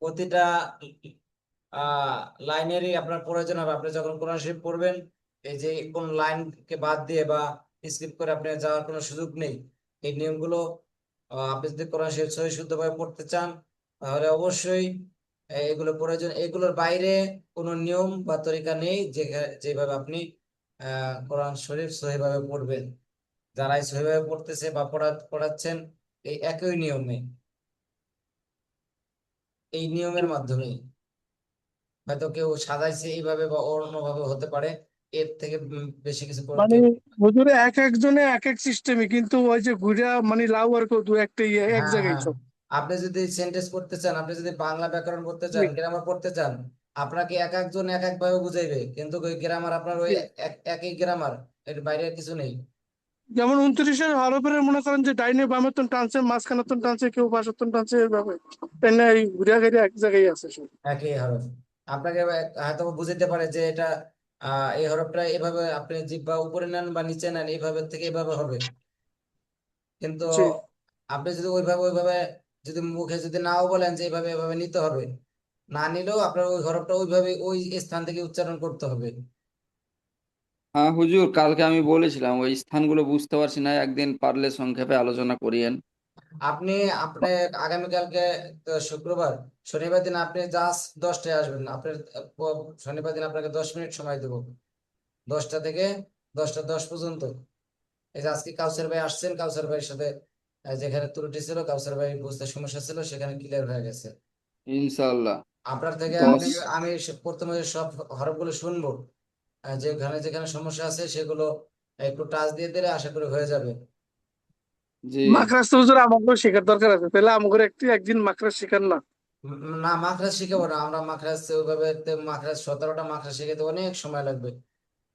প্রতিটা আহ লাইনেরই আপনার প্রয়োজন হবে। আপনি যখন কোরআন শরীফ পড়বেন, এই যে কোন লাইনকে বাদ দিয়ে বা স্কিপ করে আপনি যাওয়ার কোনো সুযোগ নেই। এই নিয়মগুলো আপনি যদি কোরআন শরীফ সহি শুদ্ধভাবে পড়তে চান, তাহলে অবশ্যই এগুলো প্রয়োজন। এগুলোর বাইরে কোনো নিয়ম বা তরিকা নেই যে যেভাবে আপনি কোরআন শরীফ সহিভাবে পড়বেন। যারাই সহিভাবে পড়তেছে বা পড়াচ্ছেন, এই একই নিয়মে। এই নিয়মের মাধ্যমে। হয়তো কেউ সাজাইছে এইভাবে বা অন্যভাবে হতে পারে, এর থেকে বেশি কিছু মানে কেউ। হুজুরে এক একজনে এক এক সিস্টেমে, কিন্তু ওই যে ঘুরা মানে লাউ আর দু একটা এক হ্যাঁ, জায়গায় হ্যাঁ, সব। আপনি যদি সেন্টেন্স পড়তে চান, আপনি যদি বাংলা ব্যাকরণ পড়তে জি, চান, গ্রামার পড়তে চান, আপনাকে এক একজন এক এক ভাবে বুঝাইবে, কিন্তু ওই গ্রামার আপনার ওই জি। একই গ্রামার, এর বাইরে আর কিছু নেই। যেমন 29-এর হরফের মনে করেন যে ডাইনে বামে তো টানছে, মাঝখানে তো টানছে, কেউ পাশে তো টানছে, এইভাবে এনে এই ঘুরিয়া ঘুরিয়া এক জায়গায় আছে সব। একই হরফ। আপনাকে হয়তো বুঝাইতে পারে যে এটা এই হরফটা এভাবে আপনি জিহ্বা উপরে নেন বা নিচে নেন, এইভাবে থেকে এভাবে হবে। কিন্তু জি। আপনি যদি ওইভাবে যদি মুখে যদি নাও বলেন যে এইভাবে এভাবে নিতে হবে, না নিলেও আপনার ওই হরফটা ওইভাবে ওই স্থান থেকে উচ্চারণ করতে হবে। হ্যাঁ হুজুর, কালকে আমি বলেছিলাম ওই স্থানগুলো বুঝতে পারছি না, একদিন পারলে সংক্ষেপে আলোচনা করিয়েন। আপনি আপনি আগামীকালকে তো শুক্রবার, শনিবার দিন আপনি জাস্ট 10টায় আসবেন। আপনার শনিবার দিন আপনাকে 10 মিনিট সময় দেবো, 10টা থেকে 10টা 10 পর্যন্ত। এই যে আজকে কাউসার ভাই আসছেন, কাউসার ভাইয়ের সাথে যেখানে ত্রুটি ছিল, কাউসার ভাই বুঝতে সমস্যা ছিল, সেখানে ক্লিয়ার হয়ে গেছে। ইনশাল্লাহ। আপনার থেকে দশ আমি প্রথমে সব হরফগুলো শুনবো, যেখানে যেখানে সমস্যা আছে সেগুলো একটু টাচ দিয়ে দিলে আশা করি হয়ে যাবে। জি। মাকড়াস তো হুজুর আমাকেও শেখার দরকার আছে, তাহলে আমাকে একদিন মাকড়াস শেখার না। না, মাখরাজ শিখাবো না আমরা। মাখরাজ ওইভাবে মাখরাজ 17টা মাখরাজ শিখাতে অনেক সময় লাগবে।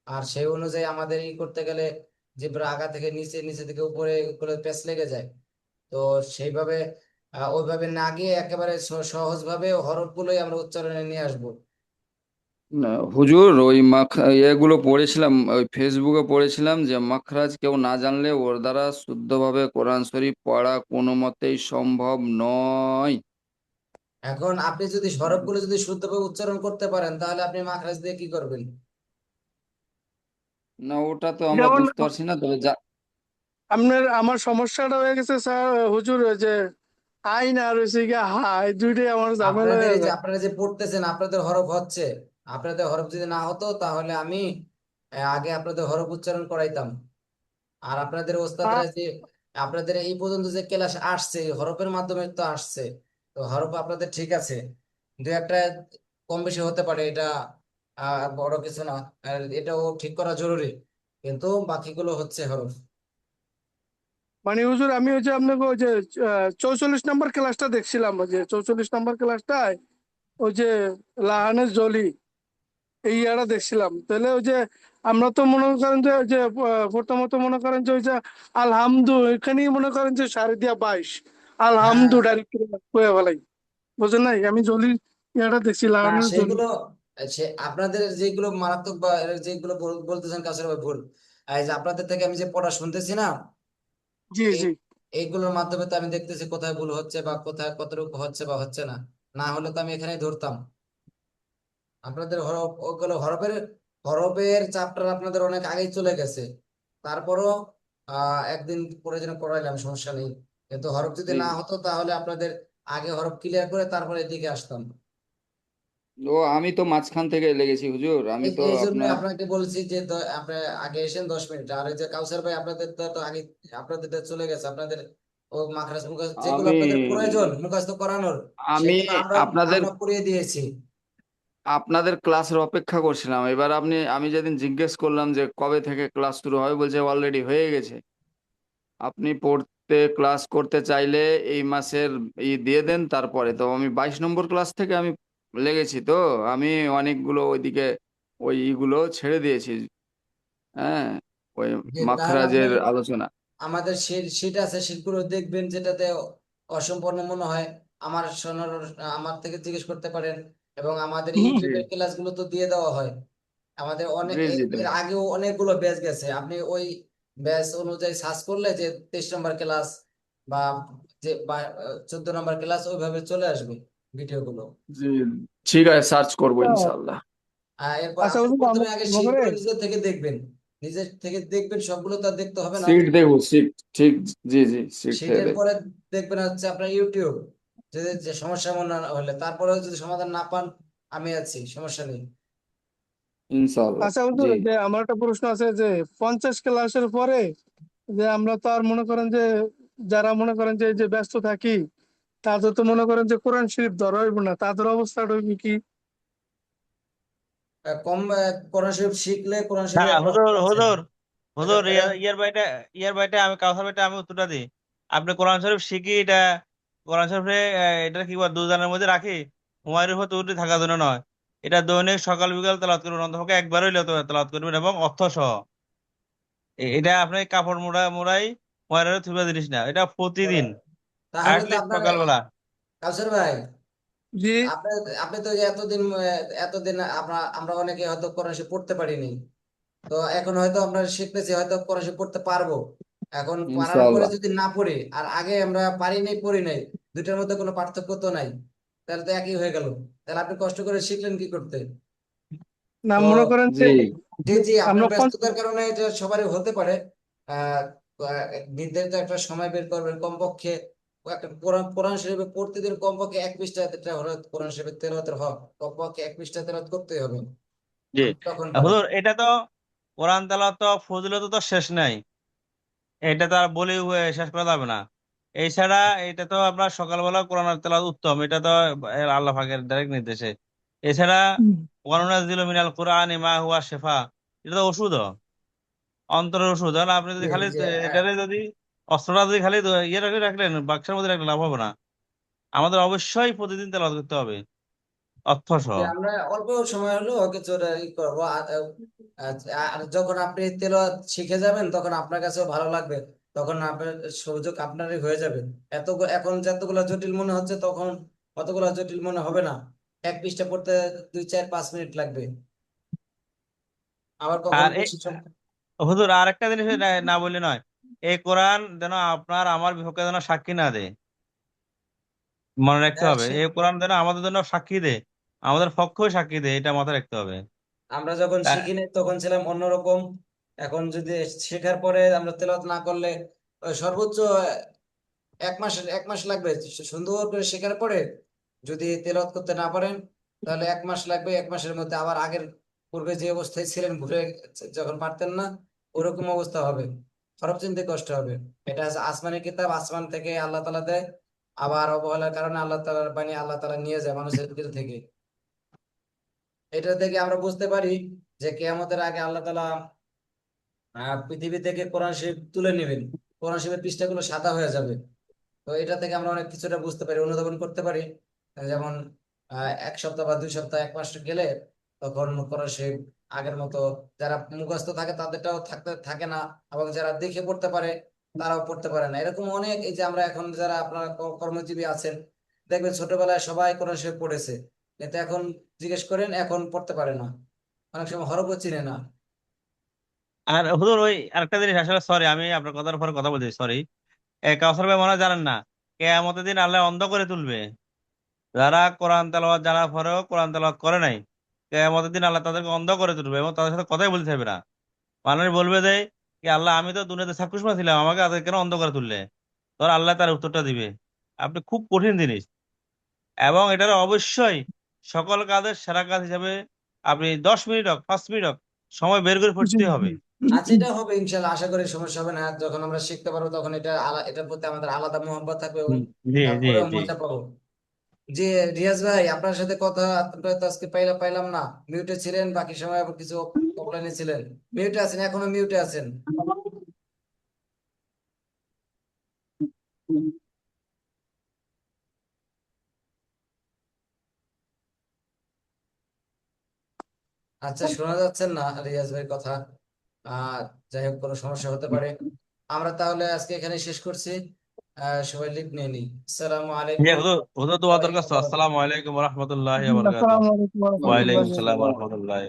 আর সেই অনুযায়ী আমাদের ই করতে গেলে যে আগা থেকে নিচে, নিচে থেকে উপরে করে পেঁচ লেগে যায়। তো সেইভাবে ওইভাবে না গিয়ে একেবারে সহজ ভাবে হরফ গুলোই আমরা উচ্চারণে নিয়ে আসবো। না, হুজুর ওই এগুলো পড়েছিলাম, ওই ফেসবুকে পড়েছিলাম যে মাখরাজ কেউ না জানলে ওর দ্বারা শুদ্ধভাবে কোরআন শরীফ পড়া কোনো মতেই সম্ভব নয়। এখন আপনি যদি হরফ গুলো যদি শুদ্ধভাবে উচ্চারণ করতে পারেন, তাহলে আপনি মাখরাজ দিয়ে কি করবেন? না, ওটা তো আমরা যেমন বুঝতে পারছি না, তবে যা। আমার সমস্যাটা হয়ে গেছে স্যার হুজুর, ওই যে আইন আর হচ্ছে গিয়ে হাই দুইটাই আমার ঝামেলা আপনাদের হয়ে এই যে যায়। আপনারা যে পড়তেছেন, আপনাদের হরফ হচ্ছে, আপনাদের হরফ যদি না হতো তাহলে আমি আগে আপনাদের হরফ উচ্চারণ করাইতাম। আর আপনাদের ওস্তাদরা যে আপনাদের এই পর্যন্ত যে ক্লাস আসছে, এই হরফের মাধ্যমে তো আসছে। তো হরফ আপনাদের ঠিক আছে, দু একটা কম বেশি হতে পারে, এটা বড় কিছু না। আর এটাও ঠিক করা জরুরি, কিন্তু বাকিগুলো হচ্ছে হরফ। মানে হুজুর আমি ওই যে আপনাকে ওই যে 44 নম্বর ক্লাসটা দেখছিলাম, ওই যে 44 নম্বর ক্লাসটায় ওই যে লাহানের জলি এই ইয়াটা দেখছিলাম, তাহলে ওই যে আমরা তো মনে করেন যে ওই যে প্রথমত মনে করেন যে ওই যে আলহামদু এখানেই মনে করেন যে 22.5 হ্যাঁ, আলহামদু ডাইরেক্ট কয়ে ফেলাই, বুঝেন নাই? আমি জলি ইয়াটা দেখছি না লাহানের জলি। সেইগুলো সে আপনাদের যেগুলো মারাত্মক বা এর যেগুলো বলতেছেন কাছের ভুল। এই যে আপনাদের থেকে আমি যে পড়া শুনতেছি না, জি এই জি। এইগুলোর মাধ্যমে তো আমি দেখতেছি কোথায় ভুল হচ্ছে বা কোথায় কতটুকু হচ্ছে বা হচ্ছে না। না হলে তো আমি এখানেই ধরতাম। আপনাদের হরফ ওগুলো হরফের হরফের চাপটা আপনাদের অনেক আগেই চলে গেছে। তারপরও একদিন পরে যেন পড়াইলাম, সমস্যা নেই। কিন্তু হরফ যদি জি। না হতো তাহলে আপনাদের আগে হরফ ক্লিয়ার করে তারপরে এদিকে আসতাম। ও, আমি তো মাঝখান থেকে লেগেছি হুজুর, আমি এই তো এই জন্য আপনার। আপনাকে বলছি যে আপনি আগে এসেন 10 মিনিট। আর এই যে কাউসার ভাই আপনাদের তো আগে আপনাদের তো চলে গেছে। আপনাদের ও মাখরাজ মুখস্থ যেগুলো আমি আপনাদের প্রয়োজন মুখস্থ করানোর, আমি সেগুলো আমরা আপনাদের আমরা করিয়ে দিয়েছি। আপনাদের ক্লাসের অপেক্ষা করছিলাম। এবার আমি যেদিন জিজ্ঞেস করলাম যে কবে থেকে ক্লাস শুরু হবে, বলছে অলরেডি হয়ে গেছে। আপনি পড়তে ক্লাস করতে চাইলে এই মাসের দিয়ে দেন, তারপরে তো আমি 22 নম্বর ক্লাস থেকে আমি লেগেছি, তো আমি অনেকগুলো ওইদিকে ওই ইগুলো ছেড়ে দিয়েছি। হ্যাঁ, ওই যে তাহলে আপনি মাখরাজের আলোচনা। আমাদের শীট আছে, শীটগুলো দেখবেন, যেটাতে অসম্পূর্ণ মনে হয় আমার শোনার, আমার থেকে জিজ্ঞেস করতে পারেন। এবং আমাদের জি ইউটিউবের ক্লাসগুলো তো দিয়ে দেওয়া হয়। আমাদের অনেক জি জি এর আগেও অনেকগুলো ব্যাচ গেছে। আপনি ওই ব্যাচ অনুযায়ী সার্চ করলে যে 23 নম্বর ক্লাস বা যে 14 নম্বর ক্লাস, ওইভাবে চলে আসবে ভিডিওগুলো। জি। ঠিক আছে, সার্চ করবো ইনশাল্লাহ। এরপর আচ্ছা আপনি হুজুর প্রথমে আগে আমাকে শীটগুলো নিজের থেকে দেখবেন। নিজের থেকে দেখবেন, সবগুলো তো আর দেখতে হবে না। সিট দেখবো, সিট। ঠিক। জি জি, সিট থেকে শীটের দেখবো। পরে দেখবেন হচ্ছে আপনার ইউটিউব। যদি যে সমস্যা মনে না হলে, তারপরে যদি সমাধান না পান, আমি আছি, সমস্যা নেই। ইনশাল্লাহ। আচ্ছা হুজুর, জি। যে আমার একটা প্রশ্ন আছে যে 50 ক্লাসের পরে যে আমরা তো আর মনে করেন যে যারা মনে করেন যে এই যে ব্যস্ত থাকি, তাদের তো মনে করেন যে কোরআন শরীফ ধরা হইব না, তাদের অবস্থাটা হইবে কি? কোরআন শরীফ শিখলে কোরআন না শরীফ একটা হুজুর অস্ত্র আছে। হুজুর হুজুর এটা ইয়ার বাইটা আমি কাউসার বাইটা আমি উত্তরটা দিই। আপনি কোরআন শরীফ শিখি এটা কোরআন শরীফে এটা কি বল দুজনের মধ্যে রাখি হুমায়ুর উপর তুটি থাকার জন্য নয়। এটা দৈনিক সকাল বিকাল তেলাওয়াত করবেন, অন্তপক্ষে একবার হইলেও তেলাওয়াত করবেন এবং অর্থ সহ। এটা আপনি কাপড় মোড়াই হুমায়ুরের থুবে জিনিস না, এটা প্রতিদিন তাহলে তো আসলে আপনার সকালবেলা। কাউসার ভাই, জি। আপনি আপনি তো যে এতদিন আমরা অনেকে হয়তো কোরআন শরীফ পড়তে পারিনি, তো এখন হয়তো আমরা শিখতেছি, হয়তো কোরআন শরীফ পড়তে পারবো। এখন পারার পরে ইনশাআল্লাহ। যদি না পড়ি আর আগে আমরা পারি নাই পড়ি নাই, দুইটার মধ্যে কোনো পার্থক্য তো নাই, তাহলে তো একই হয়ে গেল। তাহলে আপনি কষ্ট করে শিখলেন কি করতে? না তো মনে করেন যে জি। জি জি, আপনার আমরা ব্যস্ততার কারণে এটা সবারই হতে পারে। আহ আহ, নির্ধারিত একটা সময় বের করবেন কমপক্ষে, একটা কোরআন কোরআন শরীফে প্রতিদিন কমপক্ষে 1 পৃষ্ঠা হলো কোরআন শরীফের তেলাওয়াতের হক, কমপক্ষে 1 পৃষ্ঠা তেলাওয়াত করতেই হবে। জি আপনি তখন পারেন। হুজুর, এটা তো কোরআন তেলাওয়াত তো ফজিলত তো শেষ নাই, এটা তো আর বলে শেষ করা যাবে না। এছাড়া এটা তো আপনার সকালবেলা কোরআন তেলাওয়াত উত্তম, এটা তো আল্লাহ পাকের ডাইরেক্ট নির্দেশে। এছাড়া ওয়ানুনাজ্জিলু মিনাল কুরআনি মা হুয়া শিফা, এটা তো ওষুধ, অন্তরের ওষুধ। আর আপনি যদি যে খালি যে এটারে যদি অস্ত্রটা যদি খালি ইয়ে রাখলেন বাক্সের মধ্যে রাখলেন লাভ হবে না। আমাদের অবশ্যই প্রতিদিন তেলাওয়াত করতে হবে অর্থ সহ। যে আমরা অল্প সময় হলো কিছুটা ই করবো, আর যখন আপনি তেলাওয়াত শিখে যাবেন তখন আপনার কাছেও ভালো লাগবে, তখন আপনার সুযোগ আপনারই হয়ে যাবে। এখন যতগুলো জটিল মনে হচ্ছে তখন অতগুলো জটিল মনে হবে না। 1 পৃষ্ঠা পড়তে 2 4 5 মিনিট লাগবে, আবার কখনো আর বেশি সময়। হুজুর আর একটা জিনিস না না বললে নয়, এই কোরআন যেন আপনার আমার বিপক্ষে যেন সাক্ষী না দেয়, মনে রাখতে হ্যাঁ, হবে। এই কোরআন যেন আমাদের জন্য সাক্ষী দেয়, আমাদের পক্ষেও সাক্ষী দেয়, এটা মাথায় রাখতে হবে। আমরা যখন তা- শিখিনি তখন ছিলাম অন্যরকম, এখন যদি শেখার পরে আমরা তেলাওয়াত না করলে সর্বোচ্চ 1 মাস লাগবে সুন্দর করে শেখার পরে। যদি তেলাওয়াত করতে না পারেন তাহলে 1 মাস লাগবে, 1 মাসের মধ্যে আবার আগের পূর্বে যে অবস্থায় ছিলেন ঘুরে যখন পারতেন না ওরকম অবস্থা হবে, হরফ চিনতে কষ্ট হবে। এটা আছে আসমানি কিতাব, আসমান থেকে আল্লাহ তাআলা দেয়, আবার অবহেলার কারণে আল্লাহ তাআলার বাণী আল্লাহ তাআলা নিয়ে যায় মানুষের দিল থেকে। এটা থেকে আমরা বুঝতে পারি যে কিয়ামতের আগে আল্লাহ তাআলা পৃথিবী থেকে কোরআন শরীফ তুলে নেবেন, কোরআন শরীফের পৃষ্ঠাগুলো সাদা হয়ে যাবে। তো এটা থেকে আমরা অনেক কিছুটা বুঝতে পারি, অনুধাবন করতে পারি। যেমন 1 সপ্তাহ বা 2 সপ্তাহ 1 মাস গেলে তখন কোরআন শরীফ আগের মতো যারা মুখস্থ থাকে তাদেরটাও থাকে না, এবং যারা দেখে পড়তে পারে তারাও পড়তে পারে না। এরকম অনেক, এই যে আমরা এখন যারা আপনার কর্মজীবী আছেন দেখবেন ছোটবেলায় সবাই কোরআন শরীফ পড়েছে, কিন্তু এখন জিজ্ঞেস করেন এখন পড়তে পারে না, অনেক সময় হরফও চিনে না। আর হুজুর ওই আরেকটা জিনিস, আসলে সরি আমি আপনার কথার উপর কথা বলছি, সরি। কাউসার ভাই মনে হয় জানেন না, কিয়ামতের দিন আল্লাহ অন্ধ করে তুলবে যারা কোরআন তেলাওয়াত জানার পরেও কোরআন তেলাওয়াত করে নাই। কিয়ামতের দিন আল্লাহ তাদেরকে অন্ধ করে তুলবে এবং তাদের সাথে কথাই বলতে হবে না। মানুষ বলবে যে কি আল্লাহ আমি তো দুনিয়াতে চাক্ষুষ ছিলাম, আমাকে আজকে কেন অন্ধ করে তুললে? তখন আল্লাহ তার উত্তরটা দিবে। আপনি খুব কঠিন জিনিস, এবং এটার অবশ্যই সকল কাজের সেরা কাজ হিসাবে আপনি 10 মিনিট হোক 5 মিনিট হোক সময় বের করে জি পড়তে হবে। আচ্ছা, এটা হবে ইনশাল্লাহ, আশা করি সমস্যা হবে না। যখন আমরা শিখতে পারবো তখন এটার প্রতি আমাদের আলাদা মোহাম্মত থাকবে, এবং হুম, জি জি তারপরেও জি। মজা পাবো। জি রিয়াজ ভাই, আপনার সাথে কথা আমরা তো আজকে পাইলাম না, মিউটে ছিলেন, বাকি সময় আবার কিছু অফলাইনে ছিলেন। মিউটে আছেন, এখনো মিউটে আছেন। আচ্ছা, শোনা যাচ্ছেন না রিয়াজ ভাই কথা? আহ যাই হোক, কোনো সমস্যা হতে পারে। আমরা তাহলে আজকে এখানে শেষ করছি। সবাই লিভ নিয়ে নিই। আসসালামু জি আলাইকুম হুজুর, হুজুর দোয়া ওয়া দরখাস্ত। রাহমাতুল্লাহি। আসসালামু আলাইকুম ওয়া রাহমাতুল্লাহি ওয়া বারাকাতুহু। আসসালামু আলাইকুম ওয়া ওয়া রাহমাতুল্লাহি আলাইকুম ওয়া আসসালাম ওয়া বারাকাতুহু। রাহমাতুল্লাহি।